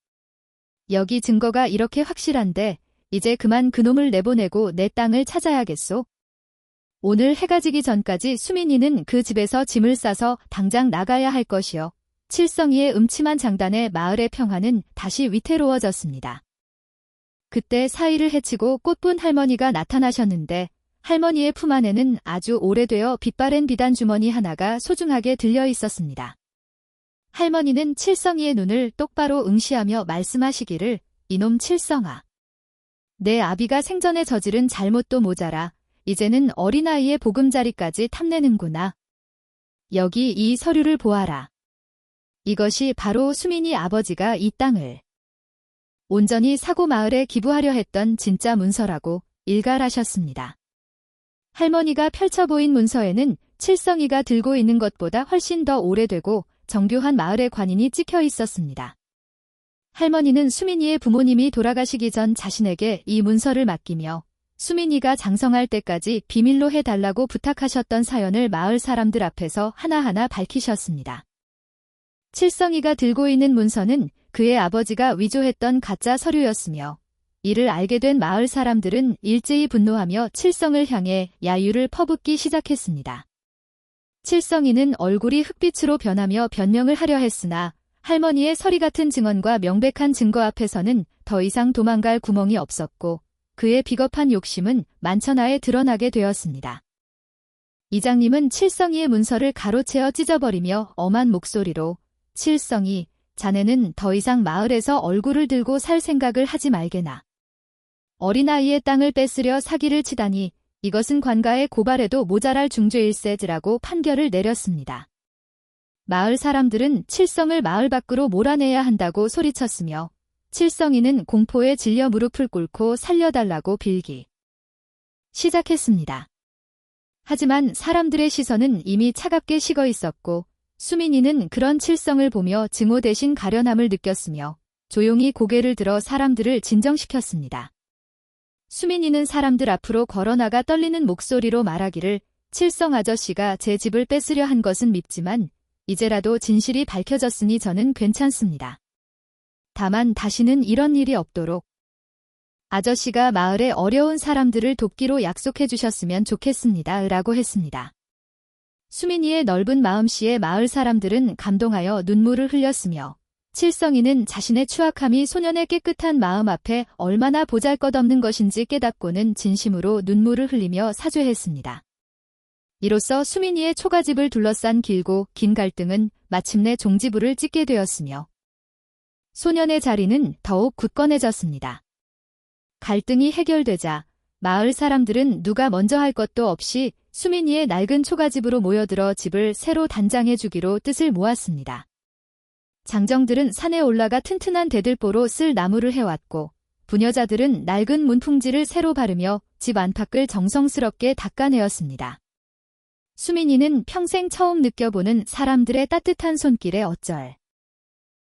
여기 증거가 이렇게 확실한데 이제 그만 그놈을 내보내고 내 땅을 찾아야겠소. 오늘 해가 지기 전까지 수민이는 그 집에서 짐을 싸서 당장 나가야 할 것이요. 칠성이의 음침한 장단에 마을의 평화는 다시 위태로워졌습니다. 그때 사위를 해치고 꽃분 할머니가 나타나셨는데 할머니의 품 안에는 아주 오래되어 빛바랜 비단 주머니 하나가 소중하게 들려 있었습니다. 할머니는 칠성이의 눈을 똑바로 응시하며 말씀하시기를 이놈 칠성아. 내 아비가 생전에 저지른 잘못도 모자라 이제는 어린아이의 보금자리까지 탐내는구나. 여기 이 서류를 보아라. 이것이 바로 수민이 아버지가 이 땅을 온전히 사고 마을에 기부하려 했던 진짜 문서라고 일갈하셨습니다. 할머니가 펼쳐 보인 문서에는 칠성이가 들고 있는 것보다 훨씬 더 오래되고 정교한 마을의 관인이 찍혀 있었습니다. 할머니는 수민이의 부모님이 돌아가시기 전 자신에게 이 문서를 맡기며 수민이가 장성할 때까지 비밀로 해달라고 부탁하셨던 사연을 마을 사람들 앞에서 하나하나 밝히셨습니다. 칠성이가 들고 있는 문서는 그의 아버지가 위조했던 가짜 서류였으며 이를 알게 된 마을 사람들은 일제히 분노하며 칠성을 향해 야유를 퍼붓기 시작했습니다. 칠성이는 얼굴이 흑빛으로 변하며 변명을 하려 했으나 할머니의 서리 같은 증언과 명백한 증거 앞에서는 더 이상 도망갈 구멍이 없었고 그의 비겁한 욕심은 만천하에 드러나게 되었습니다. 이장님은 칠성이의 문서를 가로채어 찢어버리며 엄한 목소리로 칠성이, 자네는 더 이상 마을에서 얼굴을 들고 살 생각을 하지 말게나. 어린아이의 땅을 뺏으려 사기를 치다니 이것은 관가에 고발해도 모자랄 중죄일세지라고 판결을 내렸습니다. 마을 사람들은 칠성을 마을 밖으로 몰아내야 한다고 소리쳤으며 칠성이는 공포에 질려 무릎을 꿇고 살려달라고 빌기 시작했습니다. 하지만 사람들의 시선은 이미 차갑게 식어 있었고 수민이는 그런 칠성을 보며 증오 대신 가련함을 느꼈으며 조용히 고개를 들어 사람들을 진정시켰습니다. 수민이는 사람들 앞으로 걸어나가 떨리는 목소리로 말하기를 칠성 아저씨가 제 집을 뺏으려 한 것은 밉지만 이제라도 진실이 밝혀졌으니 저는 괜찮습니다. 다만 다시는 이런 일이 없도록 아저씨가 마을의 어려운 사람들을 돕기로 약속해 주셨으면 좋겠습니다. 라고 했습니다. 수민이의 넓은 마음씨에 마을 사람들은 감동하여 눈물을 흘렸으며 칠성이는 자신의 추악함이 소년의 깨끗한 마음 앞에 얼마나 보잘것없는 것인지 깨닫고는 진심으로 눈물을 흘리며 사죄했습니다. 이로써 수민이의 초가집을 둘러싼 길고 긴 갈등은 마침내 종지부를 찍게 되었으며 소년의 자리는 더욱 굳건해졌습니다. 갈등이 해결되자 마을 사람들은 누가 먼저 할 것도 없이 수민이의 낡은 초가집으로 모여들어 집을 새로 단장해 주기로 뜻을 모았습니다. 장정들은 산에 올라가 튼튼한 대들보로 쓸 나무를 해왔고 부녀자들은 낡은 문풍지를 새로 바르며 집 안팎을 정성스럽게 닦아내었습니다. 수민이는 평생 처음 느껴보는 사람들의 따뜻한 손길에 어쩔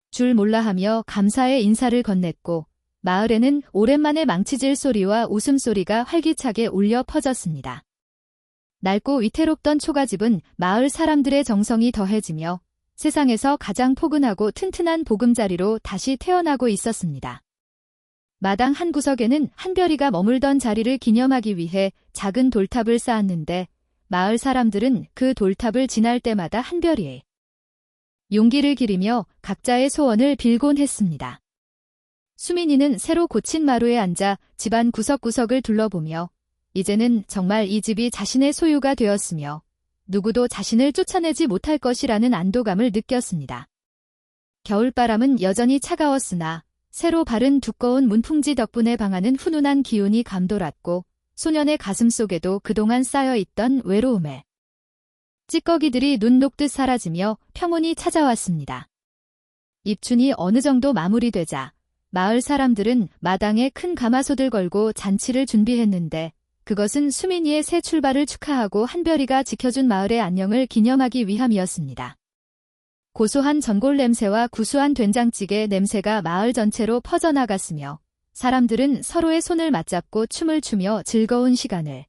줄 몰라하며 감사의 인사를 건넸고 마을에는 오랜만에 망치질 소리와 웃음소리가 활기차게 울려 퍼졌습니다. 낡고 위태롭던 초가집은 마을 사람들의 정성이 더해지며 세상에서 가장 포근하고 튼튼한 보금자리로 다시 태어나고 있었습니다. 마당 한 구석에는 한별이가 머물던 자리를 기념하기 위해 작은 돌탑을 쌓았는데 마을 사람들은 그 돌탑을 지날 때마다 한별이의 용기를 기리며 각자의 소원을 빌곤 했습니다. 수민이는 새로 고친 마루에 앉아 집안 구석구석을 둘러보며 이제는 정말 이 집이 자신의 소유가 되었으며 누구도 자신을 쫓아내지 못할 것이라는 안도감을 느꼈습니다. 겨울바람은 여전히 차가웠으나 새로 바른 두꺼운 문풍지 덕분에 방하는 훈훈한 기운이 감돌았고 소년의 가슴 속에도 그동안 쌓여있던 외로움의 찌꺼기들이 눈 녹듯 사라지며 평온이 찾아왔습니다. 입춘이 어느 정도 마무리되자 마을 사람들은 마당에 큰 가마솥을 걸고 잔치를 준비했는데 그것은 수민이의 새 출발을 축하하고 한별이가 지켜준 마을의 안녕을 기념하기 위함이었습니다. 고소한 전골 냄새와 구수한 된장찌개 냄새가 마을 전체로 퍼져나갔으며 사람들은 서로의 손을 맞잡고 춤을 추며 즐거운 시간을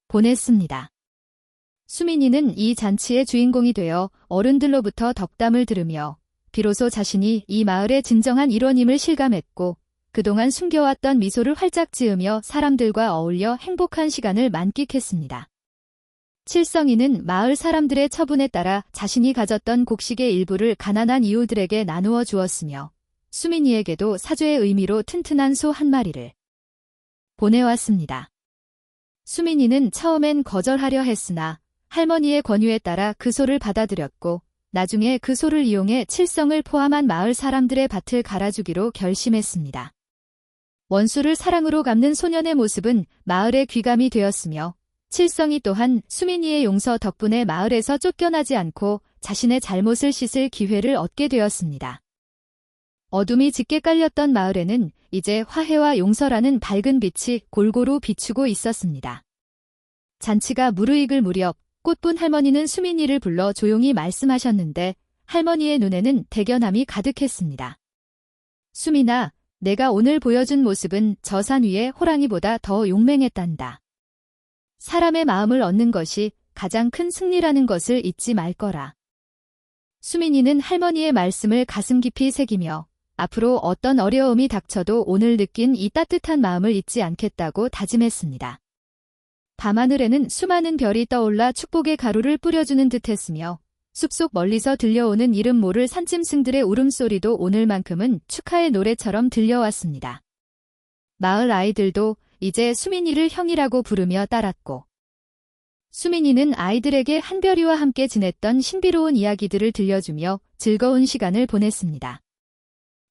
보냈습니다. 수민이는 이 잔치의 주인공이 되어 어른들로부터 덕담을 들으며 비로소 자신이 이 마을의 진정한 일원임을 실감했고 그동안 숨겨왔던 미소를 활짝 지으며 사람들과 어울려 행복한 시간을 만끽했습니다. 칠성이는 마을 사람들의 처분에 따라 자신이 가졌던 곡식의 일부를 가난한 이웃들에게 나누어 주었으며 수민이에게도 사죄의 의미로 튼튼한 소 한 마리를 보내왔습니다. 수민이는 처음엔 거절하려 했으나 할머니의 권유에 따라 그 소를 받아들였고 나중에 그 소를 이용해 칠성을 포함한 마을 사람들의 밭을 갈아주기로 결심했습니다. 원수를 사랑으로 갚는 소년의 모습은 마을의 귀감이 되었으며 칠성이 또한 수민이의 용서 덕분에 마을에서 쫓겨나지 않고 자신의 잘못을 씻을 기회를 얻게 되었습니다. 어둠이 짙게 깔렸던 마을에는 이제 화해와 용서라는 밝은 빛이 골고루 비추고 있었습니다. 잔치가 무르익을 무렵 꽃분 할머니는 수민이를 불러 조용히 말씀하셨는데 할머니의 눈에는 대견함이 가득했습니다. 수민아, 내가 오늘 보여준 모습은 저 산 위의 호랑이보다 더 용맹했단다. 사람의 마음을 얻는 것이 가장 큰 승리라는 것을 잊지 말 거라. 수민이는 할머니의 말씀을 가슴 깊이 새기며 앞으로 어떤 어려움이 닥쳐도 오늘 느낀 이 따뜻한 마음을 잊지 않겠다고 다짐했습니다. 밤하늘에는 수많은 별이 떠올라 축복의 가루를 뿌려주는 듯했으며 숲속 멀리서 들려오는 이름 모를 산짐승들의 울음소리도 오늘만큼은 축하의 노래처럼 들려왔습니다. 마을 아이들도 이제 수민이를 형이라고 부르며 따랐고, 수민이는 아이들에게 한별이와 함께 지냈던 신비로운 이야기들을 들려주며 즐거운 시간을 보냈습니다.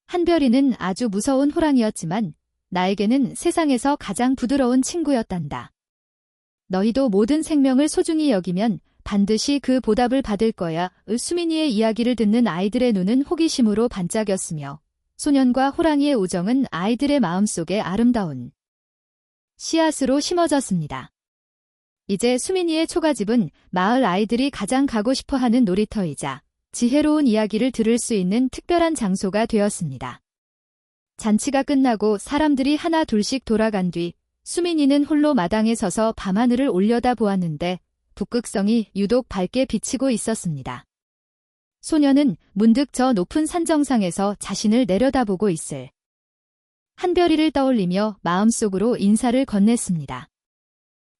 한별이는 아주 무서운 호랑이였지만 나에게는 세상에서 가장 부드러운 친구였단다. 너희도 모든 생명을 소중히 여기면 반드시 그 보답을 받을 거야. 수민이의 이야기를 듣는 아이들의 눈은 호기심으로 반짝였으며 소년과 호랑이의 우정은 아이들의 마음속에 아름다운 씨앗으로 심어졌습니다. 이제 수민이의 초가집은 마을 아이들이 가장 가고 싶어하는 놀이터이자 지혜로운 이야기를 들을 수 있는 특별한 장소가 되었습니다. 잔치가 끝나고 사람들이 하나 둘씩 돌아간 뒤 수민이는 홀로 마당에 서서 밤하늘을 올려다 보았는데 북극성이 유독 밝게 비치고 있었습니다. 소녀는 문득 저 높은 산 정상에서 자신을 내려다보고 있을 한별이를 떠올리며 마음속으로 인사를 건넸습니다.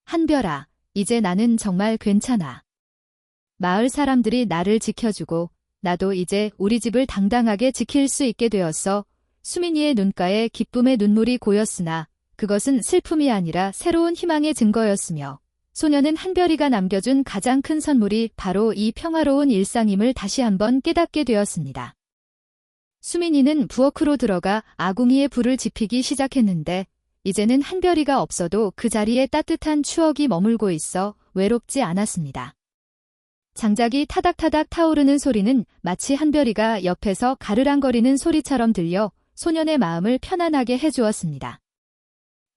한별아, 이제 나는 정말 괜찮아. 마을 사람들이 나를 지켜주고 나도 이제 우리 집을 당당하게 지킬 수 있게 되었어. 수민이의 눈가에 기쁨의 눈물이 고였으나 그것은 슬픔이 아니라 새로운 희망의 증거였으며 소녀는 한별이가 남겨준 가장 큰 선물이 바로 이 평화로운 일상임을 다시 한번 깨닫게 되었습니다. 수민이는 부엌으로 들어가 아궁이에 불을 지피기 시작했는데 이제는 한별이가 없어도 그 자리에 따뜻한 추억이 머물고 있어 외롭지 않았습니다. 장작이 타닥타닥 타오르는 소리는 마치 한별이가 옆에서 가르랑거리는 소리처럼 들려 소년의 마음을 편안하게 해주었습니다.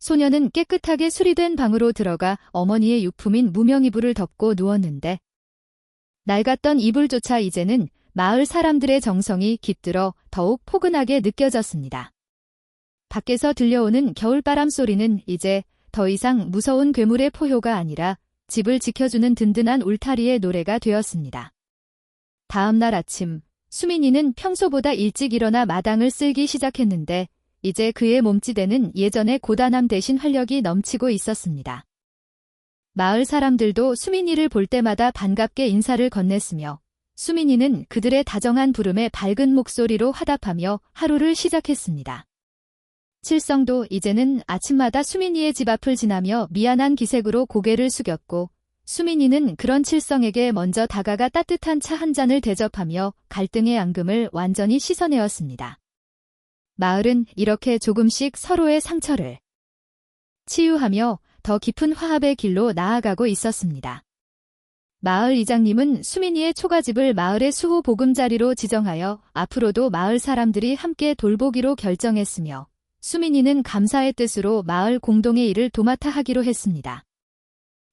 소녀는 깨끗하게 수리된 방으로 들어가 어머니의 유품인 무명이불을 덮고 누웠는데 낡았던 이불조차 이제는 마을 사람들의 정성이 깃들어 더욱 포근하게 느껴졌습니다. 밖에서 들려오는 겨울바람 소리는 이제 더 이상 무서운 괴물의 포효가 아니라 집을 지켜주는 든든한 울타리의 노래가 되었습니다. 다음 날 아침, 수민이는 평소보다 일찍 일어나 마당을 쓸기 시작했는데 이제 그의 몸짓에는 예전의 고단함 대신 활력이 넘치고 있었습니다. 마을 사람들도 수민이를 볼 때마다 반갑게 인사를 건넸으며 수민이는 그들의 다정한 부름에 밝은 목소리로 화답하며 하루를 시작했습니다. 칠성도 이제는 아침마다 수민이의 집 앞을 지나며 미안한 기색으로 고개를 숙였고 수민이는 그런 칠성에게 먼저 다가가 따뜻한 차 한 잔을 대접하며 갈등의 앙금을 완전히 씻어내었습니다. 마을은 이렇게 조금씩 서로의 상처를 치유하며 더 깊은 화합의 길로 나아가고 있었습니다. 마을 이장님은 수민이의 초가집을 마을의 수호 보금자리로 지정하여 앞으로도 마을 사람들이 함께 돌보기로 결정했으며 수민이는 감사의 뜻으로 마을 공동의 일을 도맡아 하기로 했습니다.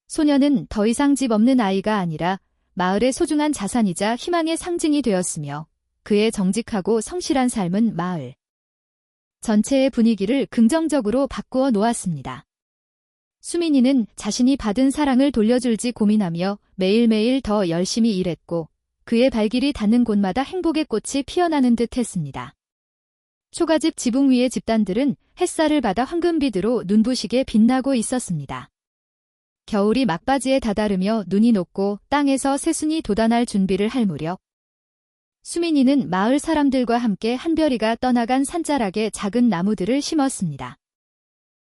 소녀는 더 이상 집 없는 아이가 아니라 마을의 소중한 자산이자 희망의 상징이 되었으며 그의 정직하고 성실한 삶은 마을 전체의 분위기를 긍정적으로 바꾸어 놓았습니다. 수민이는 자신이 받은 사랑을 돌려줄지 고민하며 매일매일 더 열심히 일했고 그의 발길이 닿는 곳마다 행복의 꽃이 피어나는 듯 했습니다. 초가집 지붕 위의 집단들은 햇살을 받아 황금빛으로 눈부시게 빛나고 있었습니다. 겨울이 막바지에 다다르며 눈이 녹고 땅에서 새순이 돋아날 준비를 할 무렵 수민이는 마을 사람들과 함께 한별이가 떠나간 산자락에 작은 나무들을 심었습니다.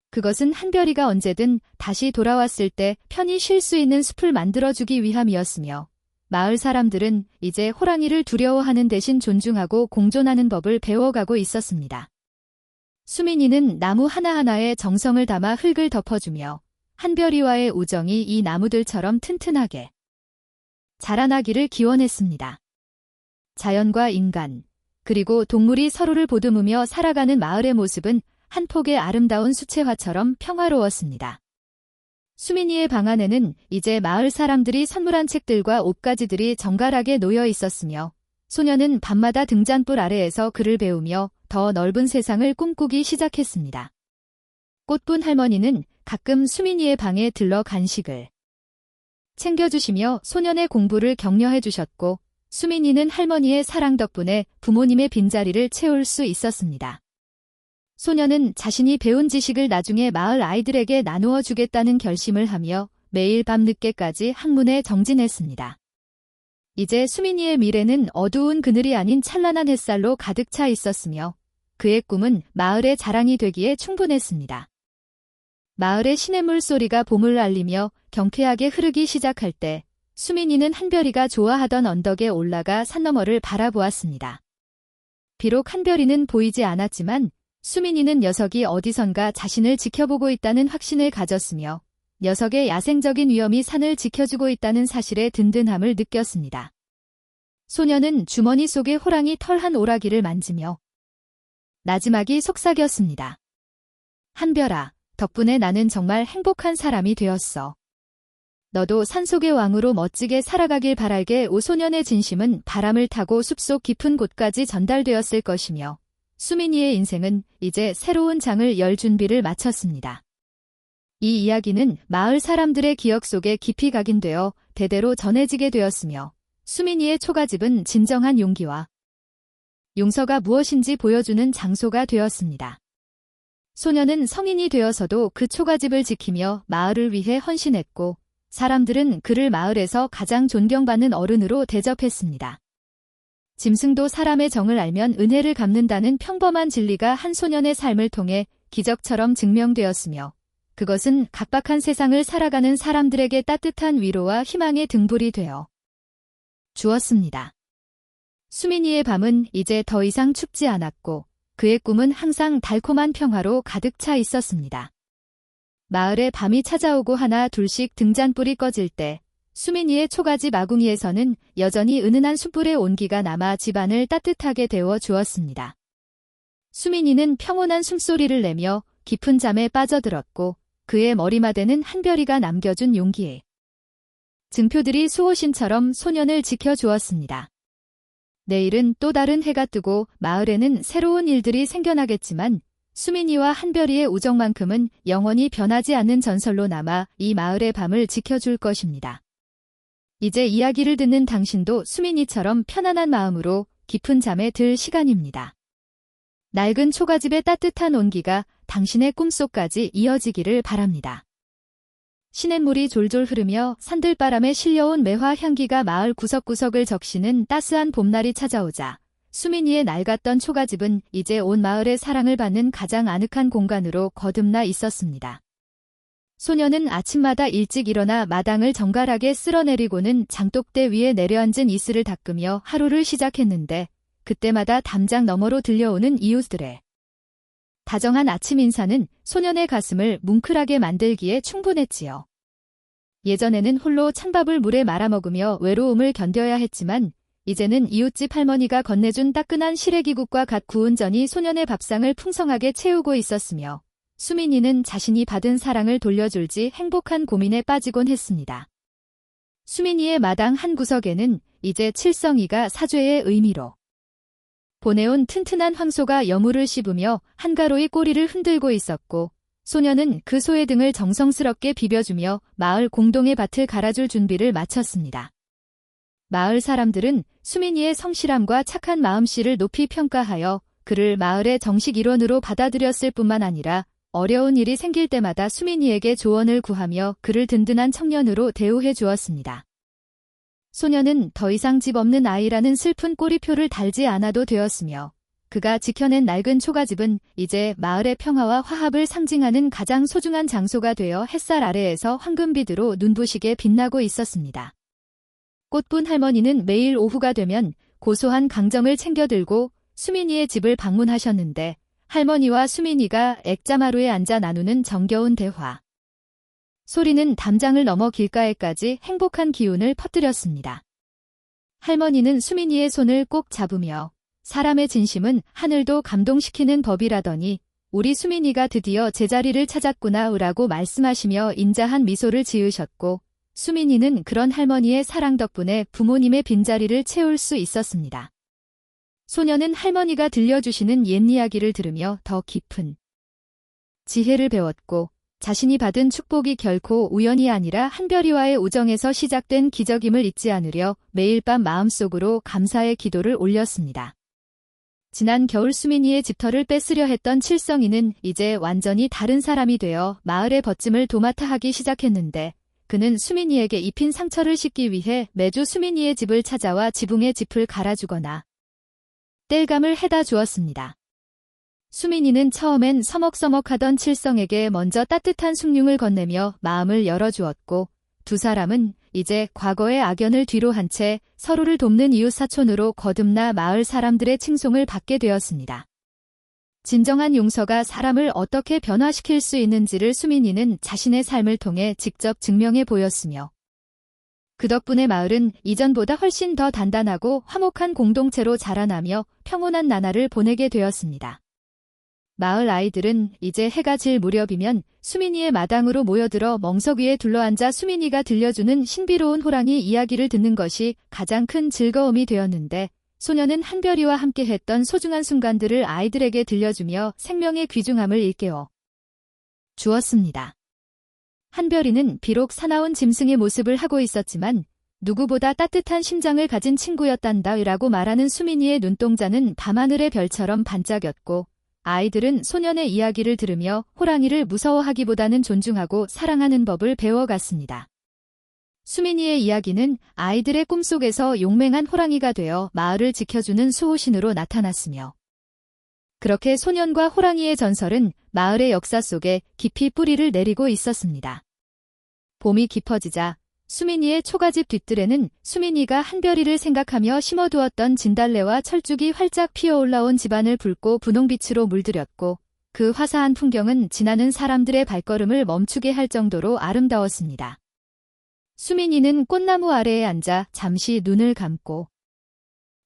그것은 한별이가 언제든 다시 돌아왔을 때 편히 쉴 수 있는 숲을 만들어주기 위함이었으며 마을 사람들은 이제 호랑이를 두려워하는 대신 존중하고 공존하는 법을 배워가고 있었습니다. 수민이는 나무 하나하나에 정성을 담아 흙을 덮어주며 한별이와의 우정이 이 나무들처럼 튼튼하게 자라나기를 기원했습니다. 자연과 인간, 그리고 동물이 서로를 보듬으며 살아가는 마을의 모습은 한 폭의 아름다운 수채화처럼 평화로웠습니다. 수민이의 방 안에는 이제 마을 사람들이 선물한 책들과 옷가지들이 정갈하게 놓여 있었으며 소녀는 밤마다 등잔불 아래에서 글을 배우며 더 넓은 세상을 꿈꾸기 시작했습니다. 꽃분 할머니는 가끔 수민이의 방에 들러 간식을 챙겨주시며 소년의 공부를 격려해 주셨고 수민이는 할머니의 사랑 덕분에 부모님의 빈자리를 채울 수 있었습니다. 소녀는 자신이 배운 지식을 나중에 마을 아이들에게 나누어 주겠다는 결심을 하며 매일 밤 늦게까지 학문에 정진했습니다. 이제 수민이의 미래는 어두운 그늘이 아닌 찬란한 햇살로 가득 차 있었으며 그의 꿈은 마을의 자랑이 되기에 충분했습니다. 마을의 시냇물 소리가 봄을 알리며 경쾌하게 흐르기 시작할 때 수민이는 한별이가 좋아하던 언덕에 올라가 산 너머를 바라보았습니다. 비록 한별이는 보이지 않았지만 수민이는 녀석이 어디선가 자신을 지켜보고 있다는 확신을 가졌으며 녀석의 야생적인 위험이 산을 지켜주고 있다는 사실에 든든함을 느꼈습니다. 소녀는 주머니 속의 호랑이 털 한 오라기를 만지며 나지막이 속삭였습니다. 한별아, 덕분에 나는 정말 행복한 사람이 되었어. 너도 산속의 왕으로 멋지게 살아가길 바랄게. 오 소년의 진심은 바람을 타고 숲속 깊은 곳까지 전달되었을 것이며 수민이의 인생은 이제 새로운 장을 열 준비를 마쳤습니다. 이 이야기는 마을 사람들의 기억 속에 깊이 각인되어 대대로 전해지게 되었으며 수민이의 초가집은 진정한 용기와 용서가 무엇인지 보여주는 장소가 되었습니다. 소녀는 성인이 되어서도 그 초가집을 지키며 마을을 위해 헌신했고 사람들은 그를 마을에서 가장 존경받는 어른으로 대접했습니다. 짐승도 사람의 정을 알면 은혜를 갚는다는 평범한 진리가 한 소년의 삶을 통해 기적처럼 증명되었으며 그것은 각박한 세상을 살아가는 사람들에게 따뜻한 위로와 희망의 등불이 되어 주었습니다. 수민이의 밤은 이제 더 이상 춥지 않았고 그의 꿈은 항상 달콤한 평화로 가득 차 있었습니다. 마을에 밤이 찾아오고 하나 둘씩 등잔불이 꺼질 때 수민이의 초가집 아궁이에서는 여전히 은은한 숯불의 온기가 남아 집안을 따뜻하게 데워 주었습니다. 수민이는 평온한 숨소리를 내며 깊은 잠에 빠져들었고 그의 머리맡에는 한별이가 남겨준 용기에 증표들이 수호신처럼 소년을 지켜주었습니다. 내일은 또 다른 해가 뜨고 마을에는 새로운 일들이 생겨나겠지만 수민이와 한별이의 우정만큼은 영원히 변하지 않는 전설로 남아 이 마을의 밤을 지켜줄 것입니다. 이제 이야기를 듣는 당신도 수민이처럼 편안한 마음으로 깊은 잠에 들 시간입니다. 낡은 초가집의 따뜻한 온기가 당신의 꿈속까지 이어지기를 바랍니다. 시냇물이 졸졸 흐르며 산들바람에 실려온 매화 향기가 마을 구석구석을 적시는 따스한 봄날이 찾아오자 수민이의 낡았던 초가집은 이제 온 마을의 사랑을 받는 가장 아늑한 공간으로 거듭나 있었습니다. 소녀는 아침마다 일찍 일어나 마당을 정갈하게 쓸어내리고는 장독대 위에 내려앉은 이슬을 닦으며 하루를 시작했는데 그때마다 담장 너머로 들려오는 이웃들의 다정한 아침 인사는 소년의 가슴을 뭉클하게 만들기에 충분했지요. 예전에는 홀로 찬밥을 물에 말아먹으며 외로움을 견뎌야 했지만 이제는 이웃집 할머니가 건네준 따끈한 시래기국과 갓 구운 전이 소년의 밥상을 풍성하게 채우고 있었으며 수민이는 자신이 받은 사랑을 돌려줄지 행복한 고민에 빠지곤 했습니다. 수민이의 마당 한 구석에는 이제 칠성이가 사죄의 의미로 보내온 튼튼한 황소가 여물을 씹으며 한가로이 꼬리를 흔들고 있었고 소녀는 그 소의 등을 정성스럽게 비벼주며 마을 공동의 밭을 갈아줄 준비를 마쳤습니다. 마을 사람들은 수민이의 성실함과 착한 마음씨를 높이 평가하여 그를 마을의 정식 일원으로 받아들였을 뿐만 아니라 어려운 일이 생길 때마다 수민이에게 조언을 구하며 그를 든든한 청년으로 대우해 주었습니다. 소녀는 더 이상 집 없는 아이라는 슬픈 꼬리표를 달지 않아도 되었으며 그가 지켜낸 낡은 초가집은 이제 마을의 평화와 화합을 상징하는 가장 소중한 장소가 되어 햇살 아래에서 황금빛으로 눈부시게 빛나고 있었습니다. 꽃분 할머니는 매일 오후가 되면 고소한 강정을 챙겨 들고 수민이의 집을 방문하셨는데 할머니와 수민이가 액자마루에 앉아 나누는 정겨운 대화. 소리는 담장을 넘어 길가에까지 행복한 기운을 퍼뜨렸습니다. 할머니는 수민이의 손을 꼭 잡으며 사람의 진심은 하늘도 감동시키는 법이라더니 우리 수민이가 드디어 제자리를 찾았구나 라고 말씀하시며 인자한 미소를 지으셨고 수민이는 그런 할머니의 사랑 덕분에 부모님의 빈자리를 채울 수 있었습니다. 소녀는 할머니가 들려주시는 옛 이야기를 들으며 더 깊은 지혜를 배웠고 자신이 받은 축복이 결코 우연이 아니라 한별이와의 우정에서 시작된 기적임을 잊지 않으려 매일 밤 마음속으로 감사의 기도를 올렸습니다. 지난 겨울 수민이의 집터를 뺏으려 했던 칠성이는 이제 완전히 다른 사람이 되어 마을의 벗짐을 도맡아 하기 시작했는데 그는 수민이에게 입힌 상처를 씻기 위해 매주 수민이의 집을 찾아와 지붕에 짚을 갈아주거나 땔감을 해다 주었습니다. 수민이는 처음엔 서먹서먹하던 칠성에게 먼저 따뜻한 숭늉을 건네며 마음을 열어주었고 두 사람은 이제 과거의 악연을 뒤로 한 채 서로를 돕는 이웃사촌으로 거듭나 마을 사람들의 칭송을 받게 되었습니다. 진정한 용서가 사람을 어떻게 변화시킬 수 있는지를 수민이는 자신의 삶을 통해 직접 증명해 보였으며 그 덕분에 마을은 이전보다 훨씬 더 단단하고 화목한 공동체로 자라나며 평온한 나날을 보내게 되었습니다. 마을 아이들은 이제 해가 질 무렵이면 수민이의 마당으로 모여들어 멍석 위에 둘러앉아 수민이가 들려주는 신비로운 호랑이 이야기를 듣는 것이 가장 큰 즐거움이 되었는데 소녀는 한별이와 함께 했던 소중한 순간들을 아이들에게 들려주며 생명의 귀중함을 일깨워 주었습니다. 한별이는 비록 사나운 짐승의 모습을 하고 있었지만 누구보다 따뜻한 심장을 가진 친구였단다 라고 말하는 수민이의 눈동자는 밤하늘의 별처럼 반짝였고 아이들은 소년의 이야기를 들으며 호랑이를 무서워하기보다는 존중하고 사랑하는 법을 배워갔습니다. 수민이의 이야기는 아이들의 꿈속에서 용맹한 호랑이가 되어 마을을 지켜주는 수호신으로 나타났으며 그렇게 소년과 호랑이의 전설은 마을의 역사 속에 깊이 뿌리를 내리고 있었습니다. 봄이 깊어지자 수민이의 초가집 뒷뜰에는 수민이가 한별이를 생각하며 심어두었던 진달래와 철쭉이 활짝 피어올라온 집안을 붉고 분홍빛으로 물들였고 그 화사한 풍경은 지나는 사람들의 발걸음을 멈추게 할 정도로 아름다웠습니다. 수민이는 꽃나무 아래에 앉아 잠시 눈을 감고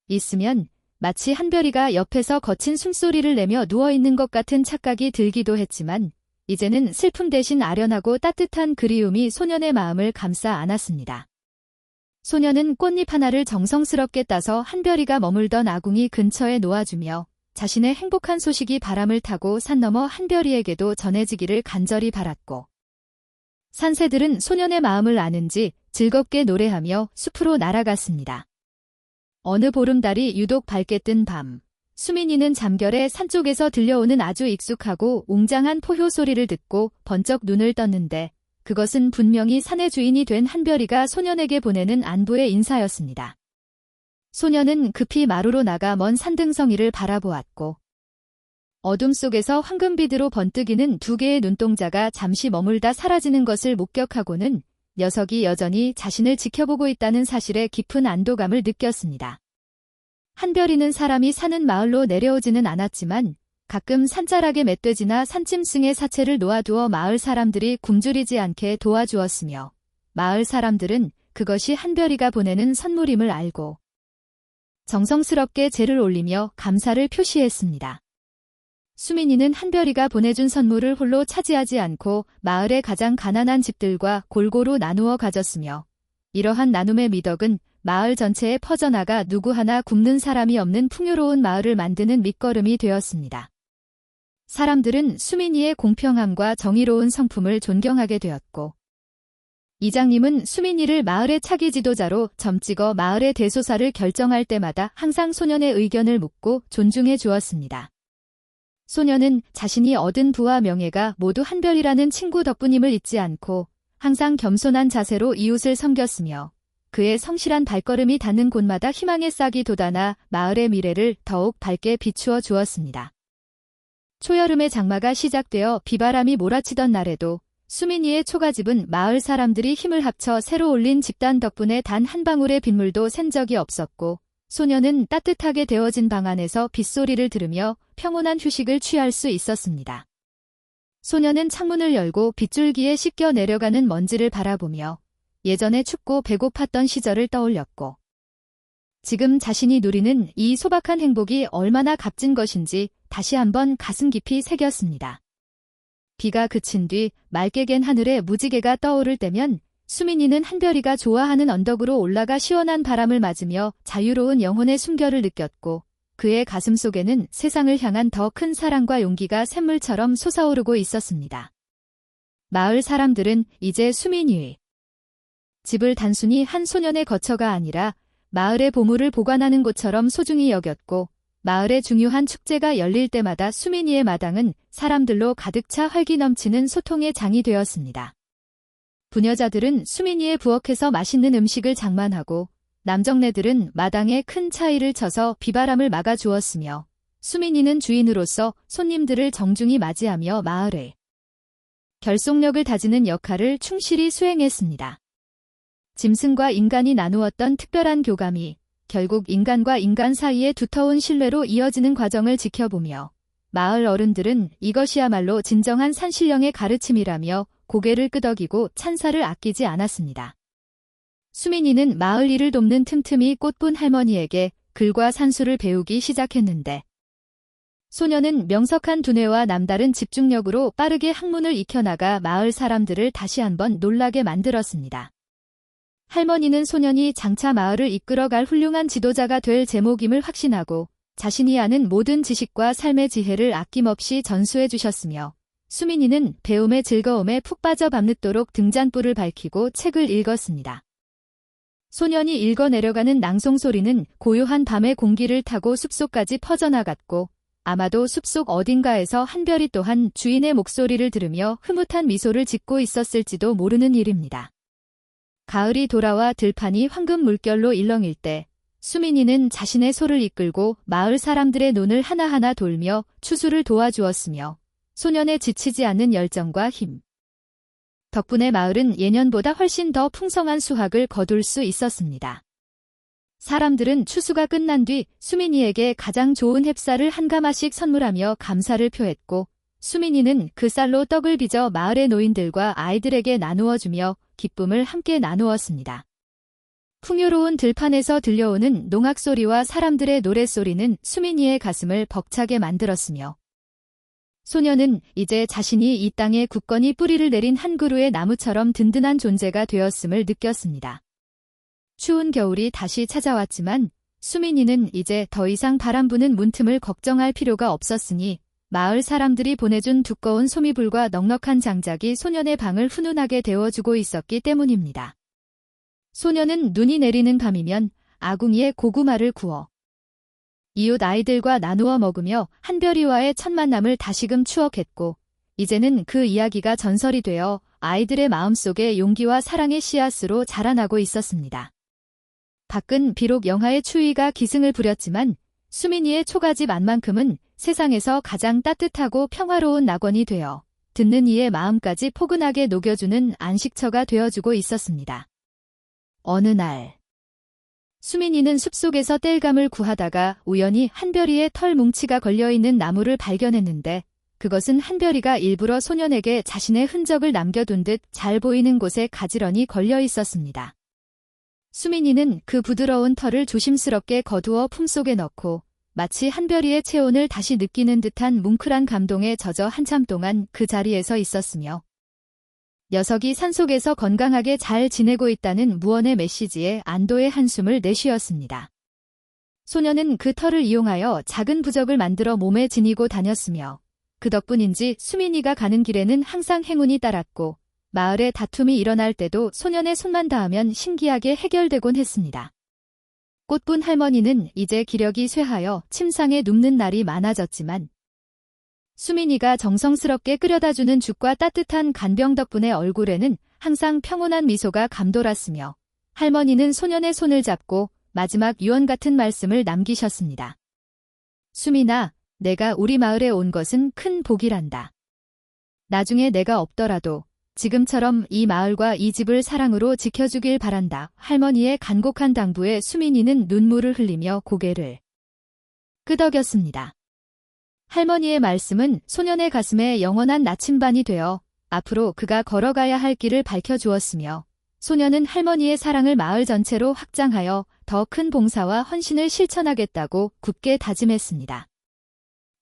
있으면 마치 한별이가 옆에서 거친 숨소리를 내며 누워있는 것 같은 착각이 들기도 했지만 이제는 슬픔 대신 아련하고 따뜻한 그리움이 소년의 마음을 감싸 안았습니다. 소년은 꽃잎 하나를 정성스럽게 따서 한별이가 머물던 아궁이 근처에 놓아주며 자신의 행복한 소식이 바람을 타고 산 너머 한별이에게도 전해지기를 간절히 바랐고 산새들은 소년의 마음을 아는지 즐겁게 노래하며 숲으로 날아갔습니다. 어느 보름달이 유독 밝게 뜬 밤, 수민이는 잠결에 산 쪽에서 들려오는 아주 익숙하고 웅장한 포효 소리를 듣고 번쩍 눈을 떴는데 그것은 분명히 산의 주인이 된 한별이가 소년에게 보내는 안부의 인사였습니다. 소년은 급히 마루로 나가 먼 산등성이를 바라보았고 어둠 속에서 황금빛으로 번뜩이는 두 개의 눈동자가 잠시 머물다 사라지는 것을 목격하고는 녀석이 여전히 자신을 지켜보고 있다는 사실에 깊은 안도감을 느꼈습니다. 한별이는 사람이 사는 마을로 내려오지는 않았지만 가끔 산자락에 멧돼지나 산짐승의 사체를 놓아두어 마을 사람들이 굶주리지 않게 도와주었으며 마을 사람들은 그것이 한별이가 보내는 선물임을 알고 정성스럽게 제를 올리며 감사를 표시했습니다. 수민이는 한별이가 보내준 선물을 홀로 차지하지 않고 마을의 가장 가난한 집들과 골고루 나누어 가졌으며 이러한 나눔의 미덕은 마을 전체에 퍼져나가 누구 하나 굶는 사람이 없는 풍요로운 마을을 만드는 밑거름이 되었습니다. 사람들은 수민이의 공평함과 정의로운 성품을 존경하게 되었고 이장님은 수민이를 마을의 차기 지도자로 점찍어 마을의 대소사를 결정할 때마다 항상 소년의 의견을 묻고 존중해 주었습니다. 소년은 자신이 얻은 부와 명예가 모두 한별이라는 친구 덕분임을 잊지 않고 항상 겸손한 자세로 이웃을 섬겼으며 그의 성실한 발걸음이 닿는 곳마다 희망의 싹이 돋아나 마을의 미래를 더욱 밝게 비추어 주었습니다. 초여름의 장마가 시작되어 비바람이 몰아치던 날에도 수민이의 초가집은 마을 사람들이 힘을 합쳐 새로 올린 집단 덕분에 단 한 방울의 빗물도 샌 적이 없었고 소년은 따뜻하게 데워진 방 안에서 빗소리를 들으며 평온한 휴식을 취할 수 있었습니다. 소년은 창문을 열고 빗줄기에 씻겨 내려가는 먼지를 바라보며 예전에 춥고 배고팠던 시절을 떠올렸고 지금 자신이 누리는 이 소박한 행복이 얼마나 값진 것인지 다시 한번 가슴 깊이 새겼습니다. 비가 그친 뒤 맑게 갠 하늘에 무지개가 떠오를 때면 수민이는 한별이가 좋아하는 언덕으로 올라가 시원한 바람을 맞으며 자유로운 영혼의 숨결을 느꼈고 그의 가슴 속에는 세상을 향한 더 큰 사랑과 용기가 샘물처럼 솟아오르고 있었습니다. 마을 사람들은 이제 수민이의 집을 단순히 한 소년의 거처가 아니라 마을의 보물을 보관하는 곳처럼 소중히 여겼고 마을의 중요한 축제가 열릴 때마다 수민이의 마당은 사람들로 가득 차 활기 넘치는 소통의 장이 되었습니다. 부녀자들은 수민이의 부엌에서 맛있는 음식을 장만하고 남정네들은 마당에 큰 차이를 쳐서 비바람을 막아 주었으며 수민이는 주인으로서 손님들을 정중히 맞이하며 마을의 결속력을 다지는 역할을 충실히 수행했습니다. 짐승과 인간이 나누었던 특별한 교감이 결국 인간과 인간 사이의 두터운 신뢰로 이어지는 과정을 지켜보며 마을 어른들은 이것이야말로 진정한 산신령의 가르침이라며 고개를 끄덕이고 찬사를 아끼지 않았습니다. 수민이는 마을 일을 돕는 틈틈이 꽃분 할머니에게 글과 산수를 배우기 시작했는데 소녀는 명석한 두뇌와 남다른 집중력으로 빠르게 학문을 익혀나가 마을 사람들을 다시 한번 놀라게 만들었습니다. 할머니는 소년이 장차 마을을 이끌어갈 훌륭한 지도자가 될 제목임을 확신하고 자신이 아는 모든 지식과 삶의 지혜를 아낌없이 전수해 주셨으며 수민이는 배움의 즐거움에 푹 빠져 밤늦도록 등잔불을 밝히고 책을 읽었습니다. 소년이 읽어내려가는 낭송소리는 고요한 밤의 공기를 타고 숲속까지 퍼져나갔고 아마도 숲속 어딘가에서 한별이 또한 주인의 목소리를 들으며 흐뭇한 미소를 짓고 있었을지도 모르는 일입니다. 가을이 돌아와 들판이 황금 물결로 일렁일 때 수민이는 자신의 소를 이끌고 마을 사람들의 눈을 하나하나 돌며 추수를 도와주었으며 소년의 지치지 않는 열정과 힘 덕분에 마을은 예년보다 훨씬 더 풍성한 수확을 거둘 수 있었습니다. 사람들은 추수가 끝난 뒤 수민이에게 가장 좋은 햅쌀을 한 가마씩 선물하며 감사를 표했고 수민이는 그 쌀로 떡을 빚어 마을의 노인들과 아이들에게 나누어주며 기쁨을 함께 나누었습니다. 풍요로운 들판에서 들려오는 농악소리와 사람들의 노랫소리는 수민이의 가슴을 벅차게 만들었으며 소녀는 이제 자신이 이 땅에 굳건히 뿌리를 내린 한 그루의 나무처럼 든든한 존재가 되었음을 느꼈습니다. 추운 겨울이 다시 찾아왔지만 수민이는 이제 더 이상 바람 부는 문틈을 걱정할 필요가 없었으니 마을 사람들이 보내준 두꺼운 소미불과 넉넉한 장작이 소년의 방을 훈훈하게 데워주고 있었기 때문입니다. 소년은 눈이 내리는 밤이면 아궁이에 고구마를 구워 이웃 아이들과 나누어 먹으며 한별이와의 첫 만남을 다시금 추억했고 이제는 그 이야기가 전설이 되어 아이들의 마음속에 용기와 사랑의 씨앗으로 자라나고 있었습니다. 밖은 비록 영하의 추위가 기승을 부렸지만 수민이의 초가집 안만큼은 세상에서 가장 따뜻하고 평화로운 낙원이 되어 듣는 이의 마음까지 포근하게 녹여주는 안식처가 되어주고 있었습니다. 어느 날 수민이는 숲속에서 땔감을 구하다가 우연히 한별이의 털 뭉치가 걸려있는 나무를 발견했는데 그것은 한별이가 일부러 소년에게 자신의 흔적을 남겨둔 듯 잘 보이는 곳에 가지런히 걸려 있었습니다. 수민이는 그 부드러운 털을 조심스럽게 거두어 품속에 넣고 마치 한별이의 체온을 다시 느끼는 듯한 뭉클한 감동에 젖어 한참 동안 그 자리에서 있었으며 녀석이 산속에서 건강하게 잘 지내고 있다는 무언의 메시지에 안도의 한숨을 내쉬었습니다. 소녀는 그 털을 이용하여 작은 부적을 만들어 몸에 지니고 다녔으며 그 덕분인지 수민이가 가는 길에는 항상 행운이 따랐고 마을에 다툼이 일어날 때도 소년의 손만 닿으면 신기하게 해결되곤 했습니다. 꽃분 할머니는 이제 기력이 쇠하여 침상에 눕는 날이 많아졌지만 수민이가 정성스럽게 끓여다주는 죽과 따뜻한 간병 덕분에 얼굴에는 항상 평온한 미소가 감돌았으며 할머니는 소년의 손을 잡고 마지막 유언 같은 말씀을 남기셨습니다. 수민아, 내가 우리 마을에 온 것은 큰 복이란다. 나중에 내가 없더라도 지금처럼 이 마을과 이 집을 사랑으로 지켜주길 바란다. 할머니의 간곡한 당부에 수민이는 눈물을 흘리며 고개를 끄덕였습니다. 할머니의 말씀은 소년의 가슴에 영원한 나침반이 되어 앞으로 그가 걸어가야 할 길을 밝혀주었으며 소년은 할머니의 사랑을 마을 전체로 확장하여 더 큰 봉사와 헌신을 실천하겠다고 굳게 다짐했습니다.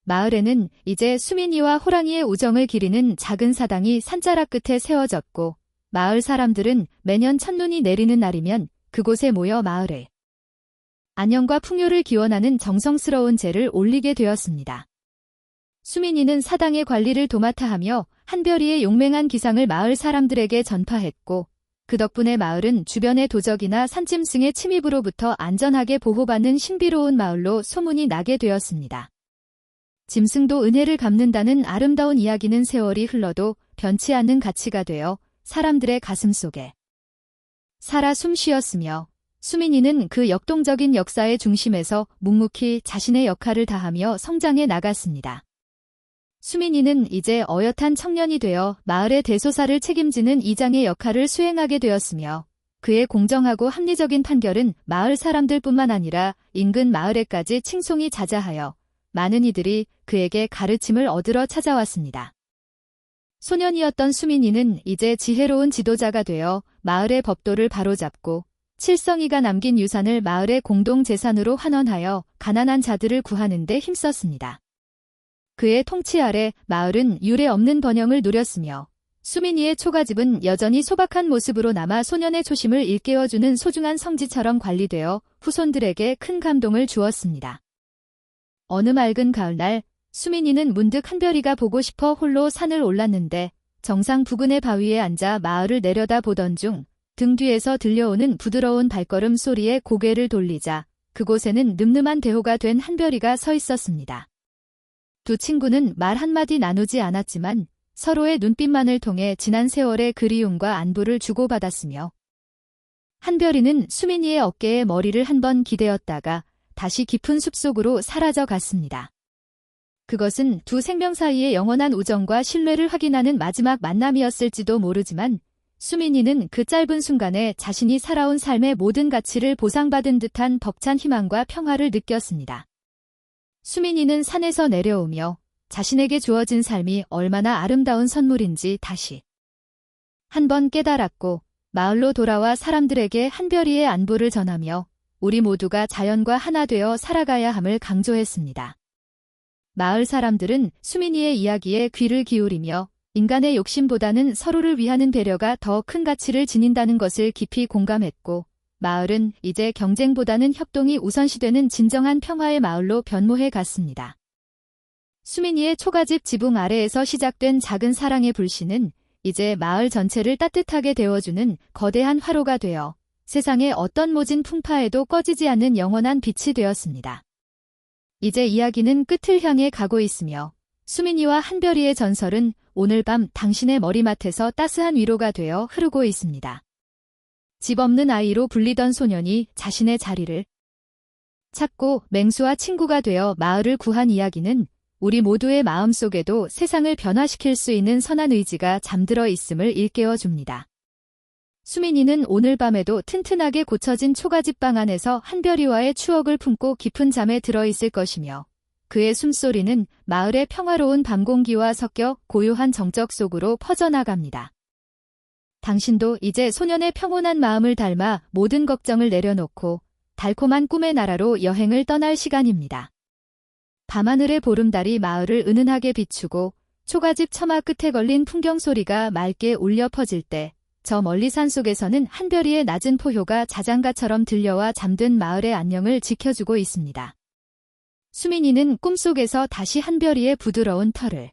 마을에는 이제 수민이와 호랑이의 우정을 기리는 작은 사당이 산자락 끝에 세워졌고 마을 사람들은 매년 첫눈이 내리는 날이면 그곳에 모여 마을의 안녕과 풍요를 기원하는 정성스러운 제를 올리게 되었습니다. 수민이는 사당의 관리를 도맡아 하며 한별이의 용맹한 기상을 마을 사람들에게 전파했고 그 덕분에 마을은 주변의 도적이나 산짐승의 침입으로부터 안전하게 보호받는 신비로운 마을로 소문이 나게 되었습니다. 짐승도 은혜를 갚는다는 아름다운 이야기는 세월이 흘러도 변치 않는 가치가 되어 사람들의 가슴 속에 살아 숨쉬었으며 수민이는 그 역동적인 역사의 중심에서 묵묵히 자신의 역할을 다하며 성장해 나갔습니다. 수민이는 이제 어엿한 청년이 되어 마을의 대소사를 책임지는 이장의 역할을 수행하게 되었으며 그의 공정하고 합리적인 판결은 마을 사람들뿐만 아니라 인근 마을에까지 칭송이 자자하여 많은 이들이 그에게 가르침을 얻으러 찾아왔습니다. 소년이었던 수민이는 이제 지혜로운 지도자가 되어 마을의 법도를 바로잡고 칠성이가 남긴 유산을 마을의 공동재산으로 환원하여 가난한 자들을 구하는 데 힘썼습니다. 그의 통치 아래 마을은 유례 없는 번영을 누렸으며 수민이의 초가집은 여전히 소박한 모습으로 남아 소년의 초심을 일깨워주는 소중한 성지처럼 관리되어 후손들에게 큰 감동을 주었습니다. 어느 맑은 가을날 수민이는 문득 한별이가 보고 싶어 홀로 산을 올랐는데 정상 부근의 바위에 앉아 마을을 내려다보던 중 등 뒤에서 들려오는 부드러운 발걸음 소리에 고개를 돌리자 그곳에는 늠름한 대호가 된 한별이가 서 있었습니다. 두 친구는 말 한마디 나누지 않았지만 서로의 눈빛만을 통해 지난 세월의 그리움과 안부를 주고받았으며 한별이는 수민이의 어깨에 머리를 한번 기대었다가 다시 깊은 숲속으로 사라져 갔습니다. 그것은 두 생명 사이의 영원한 우정과 신뢰를 확인하는 마지막 만남이었을지도 모르지만 수민이는 그 짧은 순간에 자신이 살아온 삶의 모든 가치를 보상받은 듯한 벅찬 희망과 평화를 느꼈습니다. 수민이는 산에서 내려오며 자신에게 주어진 삶이 얼마나 아름다운 선물인지 다시 한번 깨달았고 마을로 돌아와 사람들에게 한별이의 안부를 전하며 우리 모두가 자연과 하나 되어 살아가야 함을 강조했습니다. 마을 사람들은 수민이의 이야기에 귀를 기울이며 인간의 욕심보다는 서로를 위하는 배려가 더 큰 가치를 지닌다는 것을 깊이 공감했고 마을은 이제 경쟁보다는 협동이 우선시되는 진정한 평화의 마을로 변모해 갔습니다. 수민이의 초가집 지붕 아래에서 시작된 작은 사랑의 불씨는 이제 마을 전체를 따뜻하게 데워주는 거대한 화로가 되어 세상의 어떤 모진 풍파에도 꺼지지 않는 영원한 빛이 되었습니다. 이제 이야기는 끝을 향해 가고 있으며 수민이와 한별이의 전설은 오늘 밤 당신의 머리맡에서 따스한 위로가 되어 흐르고 있습니다. 집 없는 아이로 불리던 소년이 자신의 자리를 찾고 맹수와 친구가 되어 마을을 구한 이야기는 우리 모두의 마음속에도 세상을 변화시킬 수 있는 선한 의지가 잠들어 있음을 일깨워줍니다. 수민이는 오늘 밤에도 튼튼하게 고쳐진 초가집 방 안에서 한별이와의 추억을 품고 깊은 잠에 들어있을 것이며 그의 숨소리는 마을의 평화로운 밤 공기와 섞여 고요한 정적 속으로 퍼져나갑니다. 당신도 이제 소년의 평온한 마음을 닮아 모든 걱정을 내려놓고 달콤한 꿈의 나라로 여행을 떠날 시간입니다. 밤하늘의 보름달이 마을을 은은하게 비추고 초가집 처마 끝에 걸린 풍경 소리가 맑게 울려 퍼질 때 저 멀리 산속에서는 한별이의 낮은 포효가 자장가처럼 들려와 잠든 마을의 안녕을 지켜주고 있습니다. 수민이는 꿈속에서 다시 한별이의 부드러운 털을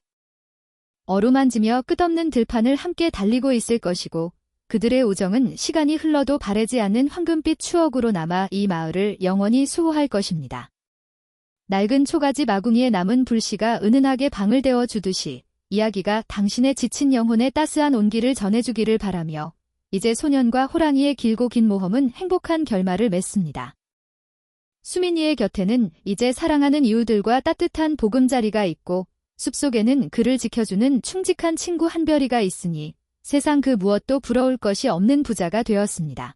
어루만지며 끝없는 들판을 함께 달리고 있을 것이고 그들의 우정은 시간이 흘러도 바래지 않는 황금빛 추억으로 남아 이 마을을 영원히 수호할 것입니다. 낡은 초가집 아궁이에 남은 불씨가 은은하게 방을 데워주듯이 이야기가 당신의 지친 영혼에 따스한 온기를 전해주기를 바라며 이제 소년과 호랑이의 길고 긴 모험은 행복한 결말을 맺습니다. 수민이의 곁에는 이제 사랑하는 이웃들과 따뜻한 보금자리가 있고 숲속에는 그를 지켜주는 충직한 친구 한별이가 있으니 세상 그 무엇도 부러울 것이 없는 부자가 되었습니다.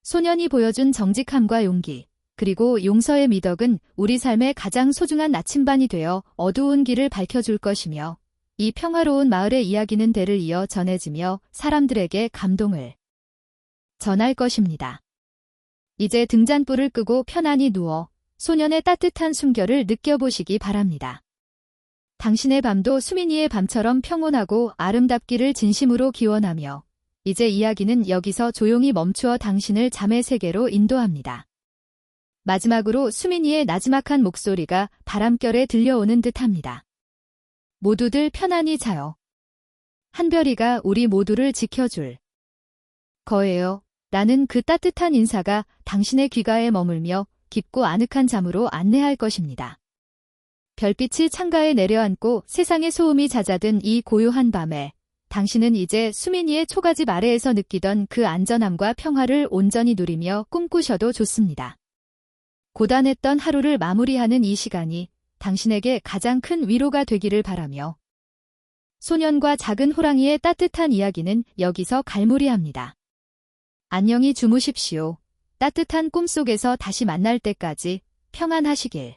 소년이 보여준 정직함과 용기, 그리고 용서의 미덕은 우리 삶의 가장 소중한 나침반이 되어 어두운 길을 밝혀줄 것이며 이 평화로운 마을의 이야기는 대를 이어 전해지며 사람들에게 감동을 전할 것입니다. 이제 등잔불을 끄고 편안히 누워 소년의 따뜻한 숨결을 느껴보시기 바랍니다. 당신의 밤도 수민이의 밤처럼 평온하고 아름답기를 진심으로 기원하며 이제 이야기는 여기서 조용히 멈추어 당신을 잠의 세계로 인도합니다. 마지막으로 수민이의 나지막한 목소리가 바람결에 들려오는 듯합니다. 모두들 편안히 자요. 한별이가 우리 모두를 지켜줄 거예요. 라는 그 따뜻한 인사가 당신의 귓가에 머물며 깊고 아늑한 잠으로 안내할 것입니다. 별빛이 창가에 내려앉고 세상의 소음이 잦아든 이 고요한 밤에 당신은 이제 수민이의 초가집 아래에서 느끼던 그 안전함과 평화를 온전히 누리며 꿈꾸셔도 좋습니다. 고단했던 하루를 마무리하는 이 시간이 당신에게 가장 큰 위로가 되기를 바라며 소년과 작은 호랑이의 따뜻한 이야기는 여기서 갈무리합니다. 안녕히 주무십시오. 따뜻한 꿈속에서 다시 만날 때까지 평안하시길.